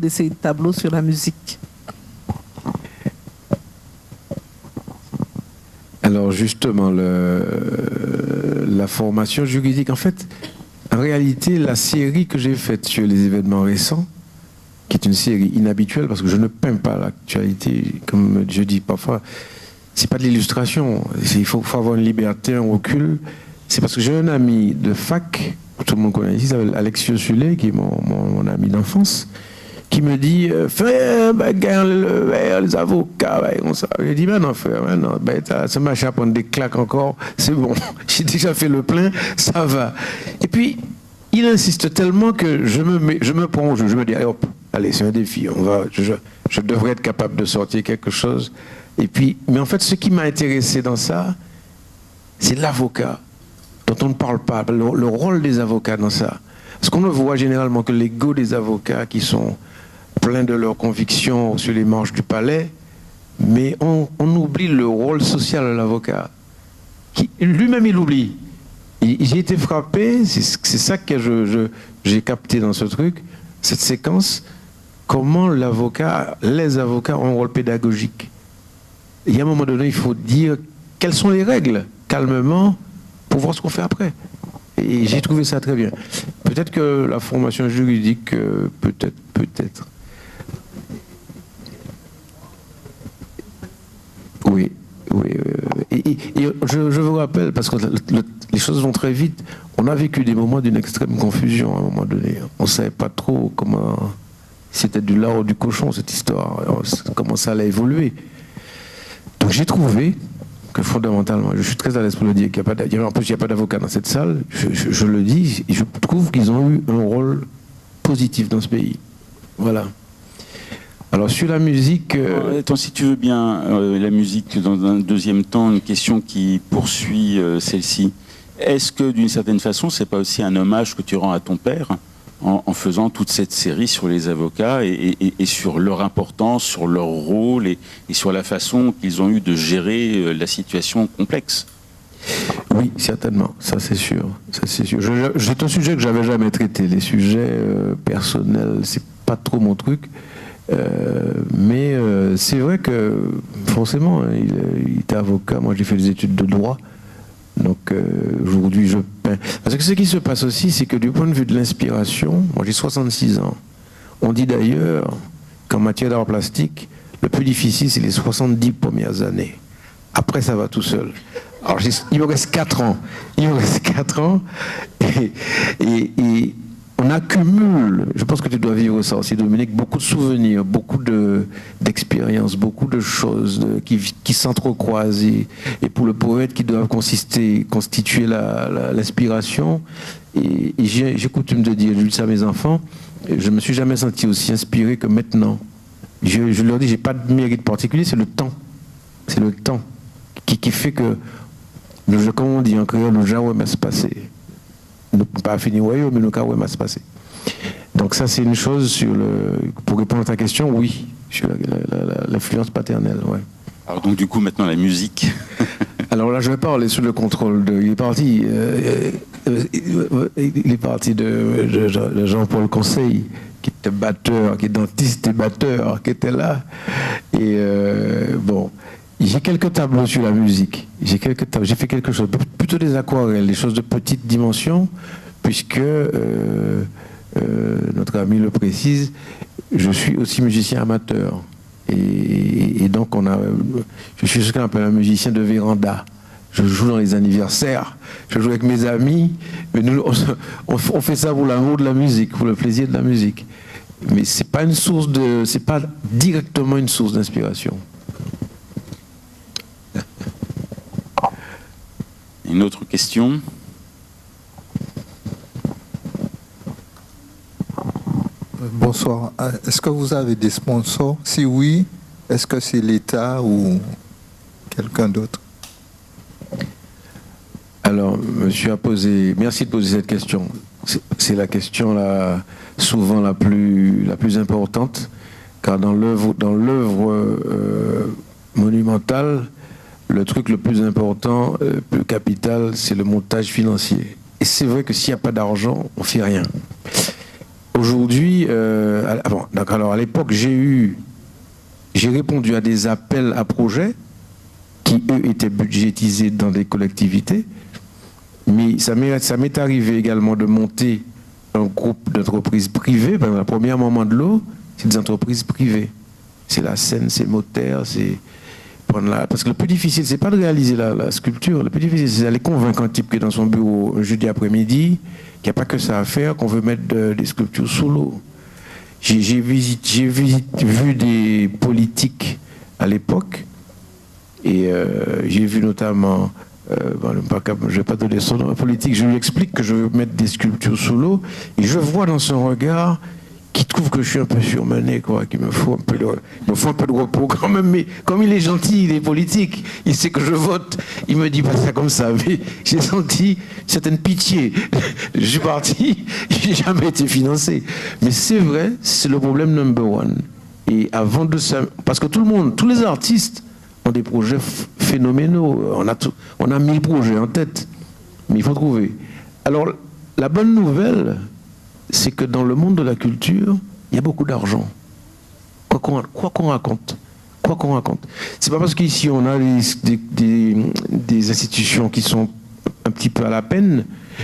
séries de tableaux sur la musique?
Alors justement, la formation juridique, en fait, en réalité, la série que j'ai faite sur les événements récents, qui est une série inhabituelle, parce que je ne peins pas l'actualité, comme je dis parfois, c'est pas de l'illustration, il faut avoir une liberté, un recul. C'est parce que j'ai un ami de fac, tout le monde connaît ici, il s'appelle Alexio Sulé, qui est mon ami d'enfance, qui me dit frère, les avocats, on ça. J'ai dit, non, frère, non, ça m'a à prendre des claques encore, c'est bon, j'ai déjà fait le plein, ça va. Et puis, il insiste tellement que je me prends au jeu, je me dis, hop, allez, c'est un défi, je devrais être capable de sortir quelque chose. Et puis, mais en fait, ce qui m'a intéressé dans ça, c'est l'avocat, dont on ne parle pas, le rôle des avocats dans ça. Parce qu'on ne voit généralement que l'ego des avocats qui sont pleins de leurs convictions sur les marches du palais, mais on oublie le rôle social de l'avocat. Lui-même, il l'oublie. J'ai été frappé, c'est ça que j'ai capté dans ce truc, cette séquence, comment les avocats ont un rôle pédagogique. Il y a un moment donné, il faut dire quelles sont les règles, calmement, pour voir ce qu'on fait après. Et j'ai trouvé ça très bien. Peut-être que la formation juridique, peut-être. Oui. Et je vous rappelle, parce que les choses vont très vite, on a vécu des moments d'une extrême confusion à un moment donné. On ne savait pas trop comment... C'était du lard ou du cochon, cette histoire. Comment ça allait évoluer. Donc j'ai trouvé que fondamentalement, je suis très à l'aise pour le dire, en plus il n'y a pas d'avocat dans cette salle, je le dis, et je trouve qu'ils ont eu un rôle positif dans ce pays. Voilà. Alors sur la musique...
Attends, si tu veux bien, la musique dans un deuxième temps, une question qui poursuit celle-ci. Est-ce que d'une certaine façon, c'est pas aussi un hommage que tu rends à ton père en faisant toute cette série sur les avocats et sur leur importance, sur leur rôle et sur la façon qu'ils ont eu de gérer la situation complexe?
Oui, certainement, ça c'est sûr. C'est un sujet que j'avais jamais traité. Les sujets personnels, c'est pas trop mon truc. Mais c'est vrai que forcément, il était avocat. Moi, j'ai fait des études de droit. Donc aujourd'hui, je peins. Parce que ce qui se passe aussi, c'est que du point de vue de l'inspiration, moi j'ai 66 ans. On dit d'ailleurs qu'en matière d'art plastique, le plus difficile, c'est les 70 premières années. Après, ça va tout seul. Alors, il me reste 4 ans. Et on accumule, je pense que tu dois vivre ça aussi, Dominique, beaucoup de souvenirs, beaucoup d'expériences, beaucoup de choses qui s'entrecroisent. Et pour le poète, qui doivent constituer l'inspiration. Et j'ai coutume de dire, je dis ça à mes enfants, je ne me suis jamais senti aussi inspiré que maintenant. Je leur dis, je n'ai pas de mérite particulier, c'est le temps. C'est le temps qui fait que, comme on dit en créole, le genre va se passer. Pas fini, mais le cas va se passer. Donc ça, c'est une chose pour répondre à ta question, oui, sur l'influence paternelle. Ouais.
Alors donc du coup, maintenant, la musique.
Alors là, je vais parler sur le contrôle il est parti de Jean-Paul Conseil, qui était batteur, qui est dentiste et batteur, qui était là. Et bon, j'ai quelques tableaux sur la musique. J'ai fait quelque chose, plutôt des aquarelles, des choses de petite dimension, puisque notre ami le précise, je suis aussi musicien amateur. Et donc je suis ce qu'on appelle un musicien de véranda. Je joue dans les anniversaires, je joue avec mes amis, mais nous, on fait ça pour l'amour de la musique, pour le plaisir de la musique. Mais c'est pas directement une source d'inspiration.
Une autre question?
Bonsoir. Est-ce que vous avez des sponsors? Si oui, est-ce que c'est l'État ou quelqu'un d'autre?
Alors, monsieur a posé, merci de poser cette question. C'est la question souvent la plus importante, car dans l'œuvre monumentale, le truc le plus important, le capital, c'est le montage financier. Et c'est vrai que s'il n'y a pas d'argent, on ne fait rien. Aujourd'hui, alors à l'époque, j'ai répondu à des appels à projets qui, eux, étaient budgétisés dans des collectivités. Mais ça m'est arrivé également de monter un groupe d'entreprises privées. La première moment de l'eau, c'est des entreprises privées. C'est la scène, c'est Moteur, c'est prendre la... Parce que le plus difficile, c'est pas de réaliser la sculpture. Le plus difficile, c'est d'aller convaincre un type qui est dans son bureau un jeudi après-midi, qu'il n'y a pas que ça à faire, qu'on veut mettre des sculptures sous l'eau. J'ai vu des politiques à l'époque, et j'ai vu notamment... je ne vais pas donner son nom politique, je lui explique que je veux mettre des sculptures sous l'eau, et je vois dans son regard qu'il trouve que je suis un peu surmené, quoi, qu'il me faut un peu de repos quand même, mais comme il est gentil, il est politique, il sait que je vote, il me dit pas ça comme ça, mais j'ai senti une certaine pitié. Je suis parti, j'ai jamais été financé. Mais c'est vrai, c'est le problème number one. Et avant de ça, parce que tous les artistes ont des projets phénoménaux. On a 1000 projets en tête, mais il faut trouver. Alors, la bonne nouvelle, c'est que dans le monde de la culture, il y a beaucoup d'argent. Quoi qu'on raconte. C'est pas parce qu'ici on a des institutions qui sont un petit peu à la peine,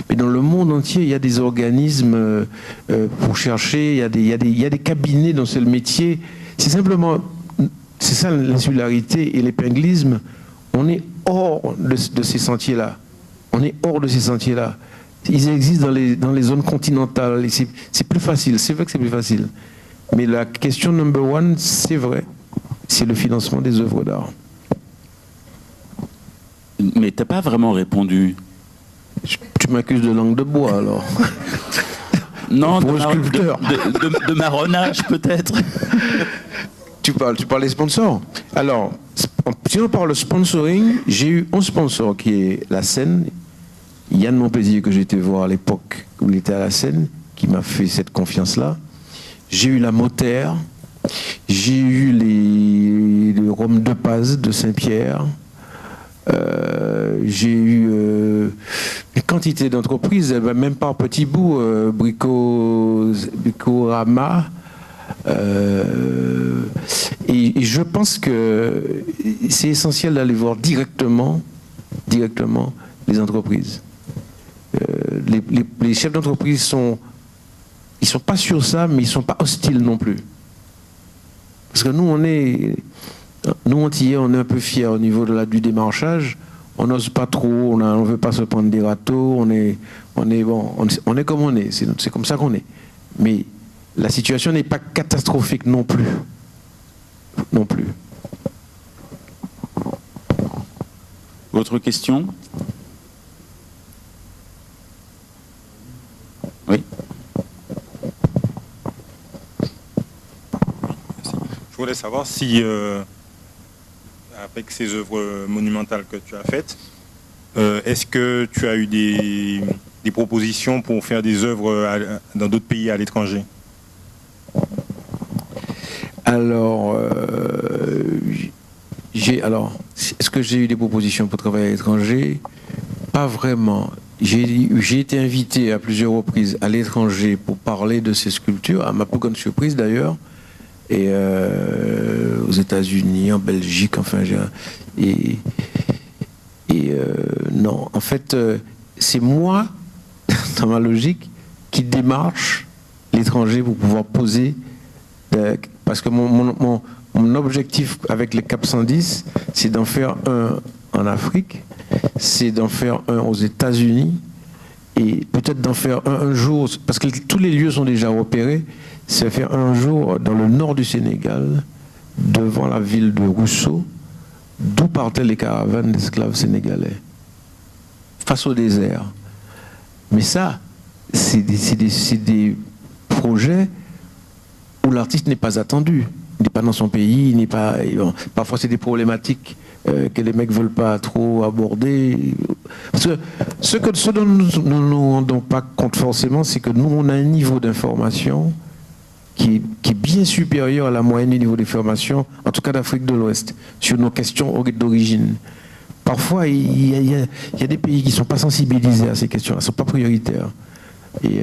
mais dans le monde entier, il y a des organismes pour chercher, il y a des cabinets dont c'est le métier. C'est ça l'insularité et l'épinglisme. On est hors de ces sentiers-là. Ils existent dans les zones continentales. C'est plus facile. C'est vrai que c'est plus facile. Mais la question number one, c'est vrai, c'est le financement des œuvres d'art.
Mais t'as pas vraiment répondu.
Tu m'accuses de langue de bois, alors.
Non,
pour sculpteur.
De marronnage, peut-être.
Tu parles des sponsors. Alors, si on parle de sponsoring, j'ai eu un sponsor qui est la scène. Yann Monplaisir, que j'ai été voir à l'époque où il était à la scène, qui m'a fait cette confiance-là. J'ai eu la Moteur. J'ai eu le Rhum de Paz de Saint-Pierre. J'ai eu une quantité d'entreprises, même par petits bouts, Bricorama. Et je pense que c'est essentiel d'aller voir directement les entreprises. Les chefs d'entreprise sont pas sur ça, mais ils sont pas hostiles non plus. Parce que nous Antillais, on est un peu fiers au niveau du démarchage. On n'ose pas trop, on ne veut pas se prendre des râteaux. On est comme on est. C'est comme ça qu'on est. Mais la situation n'est pas catastrophique non plus.
Autre question? Oui.
Je voulais savoir si, avec ces œuvres monumentales que tu as faites, est-ce que tu as eu des propositions pour faire des œuvres dans d'autres pays à l'étranger?
Alors, est-ce que j'ai eu des propositions pour travailler à l'étranger? Pas vraiment. j'ai été invité à plusieurs reprises à l'étranger pour parler de ces sculptures, à ma plus grande surprise d'ailleurs, et aux États-Unis, en Belgique, enfin, non, en fait, c'est moi, dans ma logique, qui démarche l'étranger pour pouvoir poser, parce que mon objectif avec les Cap 110, c'est d'en faire un en Afrique, c'est d'en faire un aux États-Unis, et peut-être d'en faire un jour, parce que tous les lieux sont déjà repérés, c'est faire un jour dans le nord du Sénégal, devant la ville de Rousseau, d'où partaient les caravanes d'esclaves sénégalais, face au désert. Mais ça, c'est des projets où l'artiste n'est pas attendu. Il n'est pas dans son pays, il n'est pas. Bon, parfois, c'est des problématiques que les mecs ne veulent pas trop aborder. Parce que ce dont nous ne nous rendons pas compte forcément, c'est que nous, on a un niveau d'information qui est bien supérieur à la moyenne du niveau d'information, en tout cas d'Afrique de l'Ouest, sur nos questions d'origine. Parfois, il y a des pays qui ne sont pas sensibilisés à ces questions, elles ne sont pas prioritaires. Et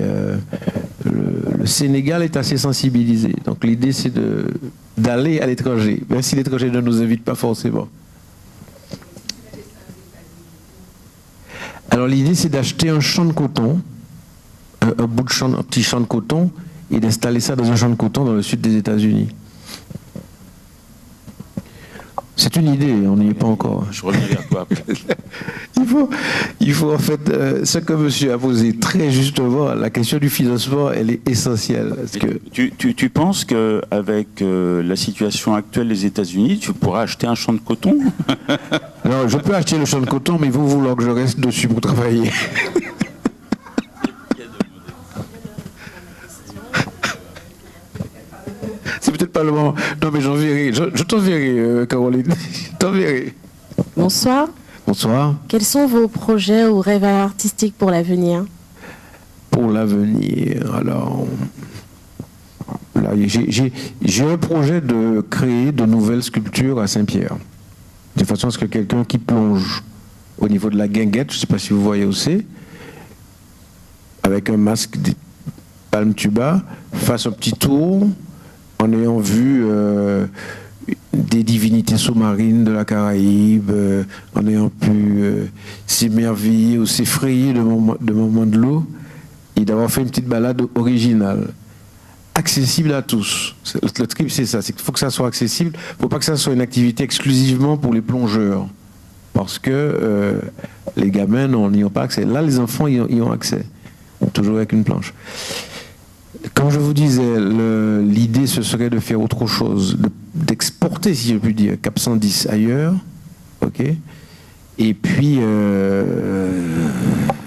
le Sénégal est assez sensibilisé. Donc l'idée, c'est d'aller à l'étranger, même si l'étranger ne nous invite pas forcément. Alors l'idée, c'est d'acheter un champ de coton, un bout de champ, un petit champ de coton, et d'installer ça dans un champ de coton dans le sud des États-Unis. C'est une idée, on n'y est pas encore.
Je reviens vers toi après.
il faut en fait, ce que monsieur a posé très justement, la question du financement, elle est essentielle. Parce que
Tu penses qu'avec la situation actuelle des États-Unis, tu pourras acheter un champ de coton?
Non, je peux acheter le champ de coton, mais il faut vouloir que je reste dessus pour travailler. C'est peut-être pas le moment. Non, mais j'enverrai. Je t'enverrai, Caroline. Je t'enverrai.
Bonsoir.
Bonsoir.
Quels sont vos projets ou rêves artistiques pour l'avenir?
Pour l'avenir, alors... Là, j'ai un projet de créer de nouvelles sculptures à Saint-Pierre. De façon à ce que quelqu'un qui plonge au niveau de la guinguette, je ne sais pas si vous voyez où c'est, avec un masque de palme tuba, fasse un petit tour en ayant vu des divinités sous-marines de la Caraïbe, en ayant pu s'émerveiller ou s'effrayer de moments de l'eau, et d'avoir fait une petite balade originale, accessible à tous. Le trip, c'est ça, c'est qu'il faut que ça soit accessible, il ne faut pas que ça soit une activité exclusivement pour les plongeurs, parce que les gamins n'y ont pas accès. Là, les enfants y ont accès, toujours avec une planche. Comme je vous disais, l'idée, ce serait de faire autre chose, d'exporter, si je puis dire, Cap 110 ailleurs, ok. Et puis,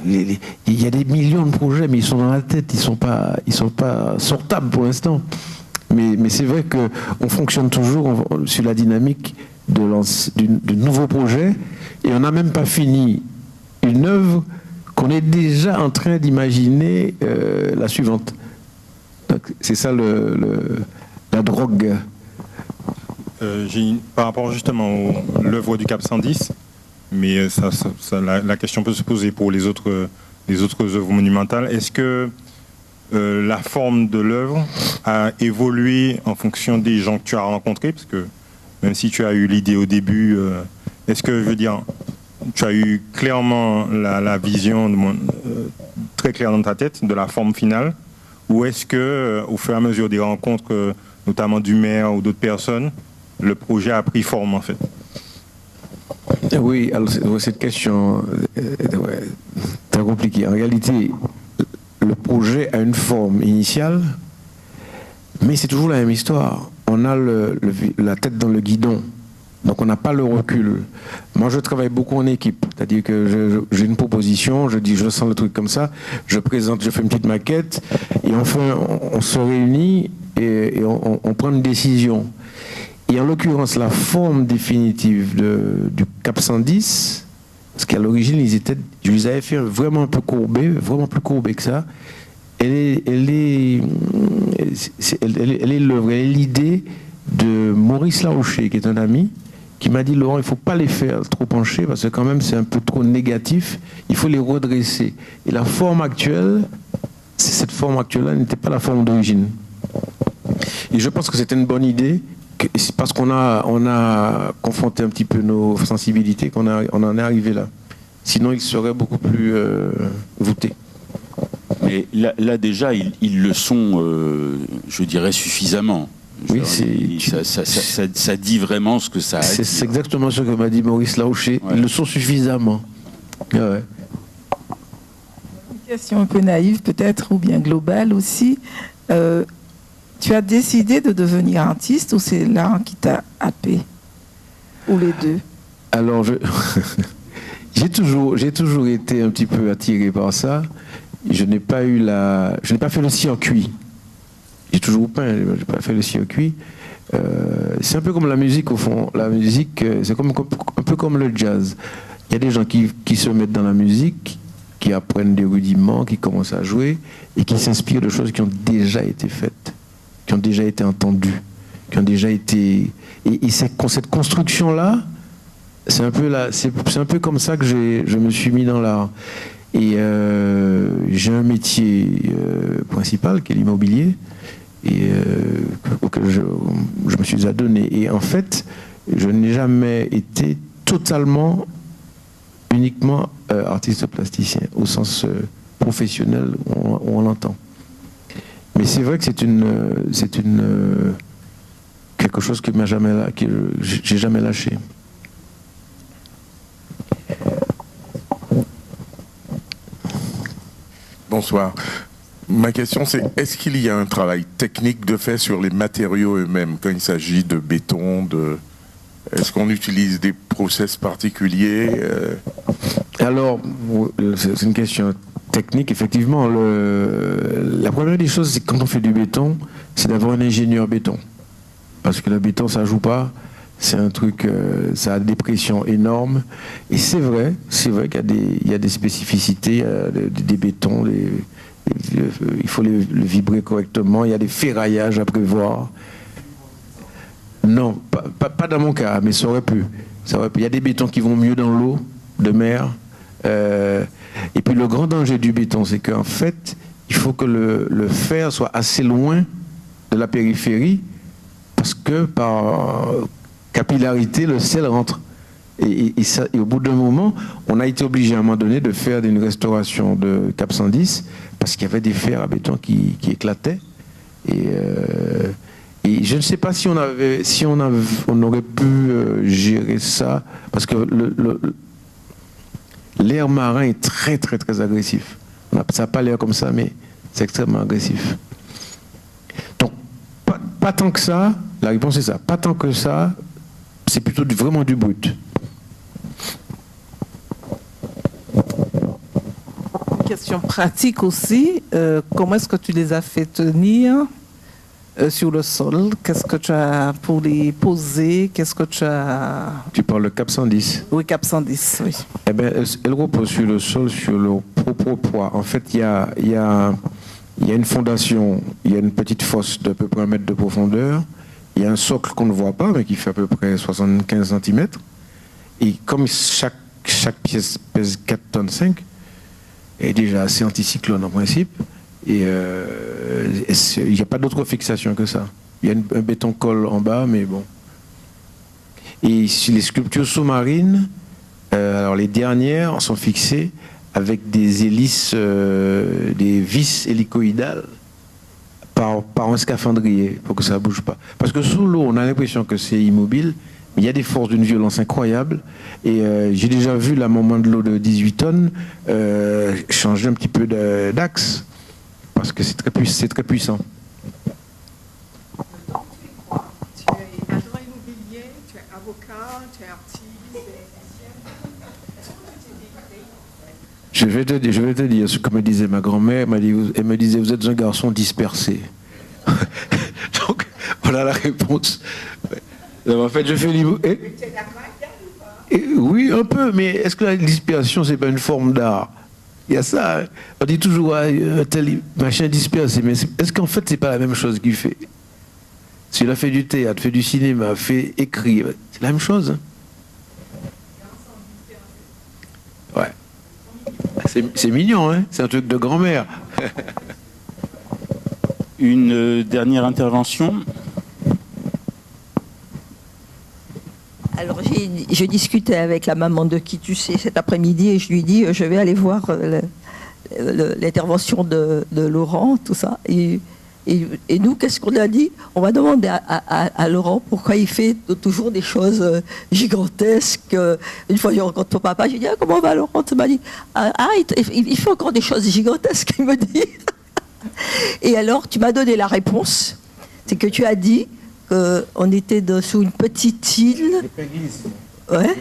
il y a des millions de projets, mais ils sont dans la tête, ils sont pas sortables pour l'instant. Mais c'est vrai qu'on fonctionne toujours sur la dynamique de nouveaux projets, et on n'a même pas fini une œuvre qu'on est déjà en train d'imaginer la suivante. C'est ça la drogue.
Par rapport justement à l'œuvre du Cap 110, mais la question peut se poser pour les autres œuvres monumentales. Est-ce que la forme de l'œuvre a évolué en fonction des gens que tu as rencontrés? Parce que même si tu as eu l'idée au début, est-ce que, je veux dire, tu as eu clairement la vision très claire dans ta tête de la forme finale? Ou est-ce que, au fur et à mesure des rencontres, notamment du maire ou d'autres personnes, le projet a pris forme en fait?
Oui, alors cette question est très compliquée. En réalité, le projet a une forme initiale, mais c'est toujours la même histoire. On a la tête dans le guidon, donc on n'a pas le recul. Moi, je travaille beaucoup en équipe, c'est-à-dire que j'ai une proposition, je dis je sens le truc comme ça, je présente, je fais une petite maquette, et enfin on se réunit et on prend une décision. Et en l'occurrence, la forme définitive du Cap 110, parce qu'à l'origine, je les avais fait vraiment un peu courbés, vraiment plus courbés que ça. Elle est l'œuvre, elle est l'idée de Maurice Larouché, qui est un ami, qui m'a dit, Laurent, il ne faut pas les faire trop pencher parce que quand même c'est un peu trop négatif, il faut les redresser. Et la forme actuelle, cette forme actuelle-là n'était pas la forme d'origine. Et je pense que c'était une bonne idée, c'est parce qu'on a confronté un petit peu nos sensibilités qu'on en est arrivé là. Sinon, il serait beaucoup plus voûté.
Mais là déjà, ils le sont, je dirais, suffisamment.
Oui,
ça dit vraiment ce que ça a à dire.
C'est exactement ce que m'a dit Maurice Laouché.
Ouais.
Ils le sont suffisamment. Ouais.
Une question un peu naïve peut-être, ou bien globale aussi. Tu as décidé de devenir artiste ou c'est l'art qui t'a happé? Ou les deux?
Alors, j'ai toujours été un petit peu attiré par ça. Je n'ai pas fait le circuit. J'ai toujours peint, je n'ai pas fait le circuit. C'est un peu comme la musique au fond. La musique, c'est un peu comme le jazz. Il y a des gens qui se mettent dans la musique, qui apprennent des rudiments, qui commencent à jouer et qui s'inspirent de choses qui ont déjà été faites, qui ont déjà été entendues, qui ont déjà été... Et cette construction-là, c'est un peu comme ça que je me suis mis dans l'art. Et j'ai un métier principal qui est l'immobilier et auquel je me suis adonné. Et en fait, je n'ai jamais été totalement, uniquement artiste plasticien au sens professionnel où on l'entend. Mais c'est vrai que c'est quelque chose que j'ai jamais lâché.
Bonsoir. Ma question c'est, est-ce qu'il y a un travail technique de fait sur les matériaux eux-mêmes quand il s'agit de béton, est-ce qu'on utilise des process particuliers
Alors, c'est une question technique, effectivement. La première des choses, c'est que quand on fait du béton, c'est d'avoir un ingénieur béton. Parce que le béton, ça ne joue pas. C'est un truc, ça a des pressions énormes. Et c'est vrai qu'il y a des spécificités, des bétons, il faut le vibrer correctement, il y a des ferraillages à prévoir. Non, pas dans mon cas, mais ça aurait pu. Il y a des bétons qui vont mieux dans l'eau de mer. Et puis le grand danger du béton, c'est qu'en fait, il faut que le fer soit assez loin de la périphérie, parce que par capillarité, le sel rentre. Et au bout d'un moment, on a été obligé à un moment donné de faire une restauration de Cap 110 parce qu'il y avait des fers à béton qui éclataient. Et je ne sais pas si on aurait pu gérer ça, parce que l'air marin est très très très agressif. Ça n'a pas l'air comme ça, mais c'est extrêmement agressif. Donc, pas tant que ça, la réponse est ça. Pas tant que ça, c'est plutôt vraiment du brut.
Question pratique aussi, comment est-ce que tu les as fait tenir sur le sol? Qu'est-ce que tu as pour les poser? Qu'est-ce que tu as...
Tu parles de Cap 110?
Oui, Cap 110, oui.
Eh bien, elles reposent sur le sol, sur leur propre poids. En fait, il y a une fondation, il y a une petite fosse d'à peu près 1 mètre de profondeur, il y a un socle qu'on ne voit pas, mais qui fait à peu près 75 cm. Et comme chaque pièce pèse 4 tonnes 5, est déjà assez anticyclone en principe, et il n'y a pas d'autre fixation que ça. Il y a un béton-colle en bas, mais bon. Et sur les sculptures sous-marines, alors les dernières sont fixées avec des hélices, des vis hélicoïdales par un scaphandrier pour que ça ne bouge pas. Parce que sous l'eau, on a l'impression que c'est immobile, mais il y a des forces d'une violence incroyable. Et j'ai déjà vu la moment de l'eau de 18 tonnes changer un petit peu d'axe, parce que c'est très puissant.
Tu es agent immobilier, tu es avocat, tu es artiste,
Je vais te dire ce que me disait ma grand-mère. Elle me disait, vous êtes un garçon dispersé. Donc, voilà la réponse. En fait, je fais l'immobilier. Oui, un peu, mais est-ce que la dispersion, c'est pas une forme d'art? Il y a ça. On dit toujours, tel machin dispersé, mais est-ce qu'en fait, c'est pas la même chose qu'il fait? S'il a fait du théâtre, fait du cinéma, fait écrire, c'est la même chose. Hein. C'est mignon, hein? C'est un truc de grand-mère.
Une dernière intervention.
Alors, je discutais avec la maman de qui tu sais cet après-midi et je lui dis je vais aller voir l'intervention de Laurent, tout ça. Et nous, qu'est-ce qu'on a dit? On va demander à Laurent pourquoi il fait toujours des choses gigantesques. Une fois, je rencontre ton papa, je lui dis comment va Laurent? Tu m'as dit il fait encore des choses gigantesques, il me dit. Et alors, tu m'as donné la réponse. C'est que tu as dit qu'on était sous une petite île. Ouais.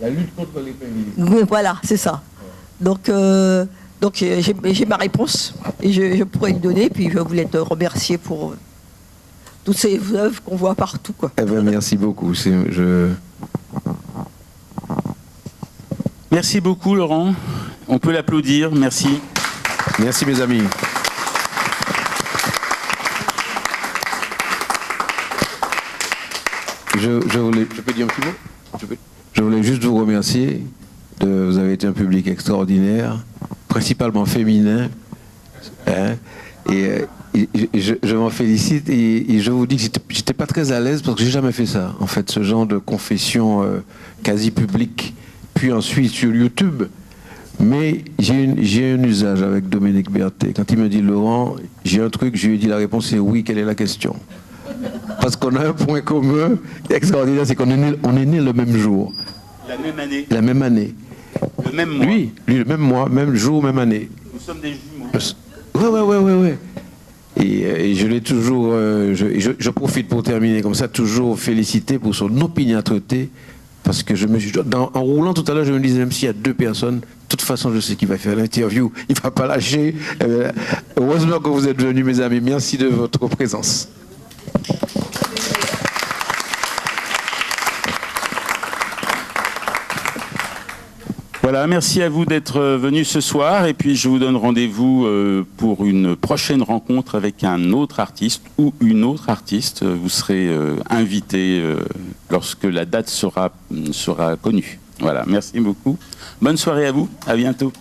La lutte contre l'épinguisme.
Oui, voilà, c'est ça. Donc j'ai ma réponse et je pourrais lui donner. Puis je voulais te remercier pour toutes ces œuvres qu'on voit partout, quoi.
Eh ben, merci beaucoup.
Merci beaucoup, Laurent. On peut l'applaudir. Merci.
Merci, mes amis. Je peux dire un petit mot? Je voulais juste vous remercier. Vous avez été un public extraordinaire, principalement féminin. Hein, et je m'en félicite et je vous dis que j'étais pas très à l'aise parce que j'ai jamais fait ça. En fait, ce genre de confession quasi publique, puis ensuite sur YouTube. Mais j'ai un usage avec Dominique Berthet. Quand il me dit Laurent, j'ai un truc, je lui ai dit la réponse c'est oui, quelle est la question? Parce qu'on a un point commun extraordinaire, c'est qu'on est né le même jour.
La même année.
La même année.
Le même mois.
Lui, le même mois, même jour, même année.
Nous sommes des jumeaux.
Ouais. Et je l'ai toujours, je profite pour terminer comme ça, toujours félicité pour son opiniâtreté, parce que en roulant tout à l'heure, je me disais, même s'il y a deux personnes, de toute façon, je sais qu'il va faire l'interview, il ne va pas lâcher. Heureusement que vous êtes venus, mes amis. Merci de votre présence.
Voilà, merci à vous d'être venus ce soir et puis je vous donne rendez-vous pour une prochaine rencontre avec un autre artiste ou une autre artiste. Vous serez invité lorsque la date sera connue. Voilà, merci beaucoup. Bonne soirée à vous, à bientôt.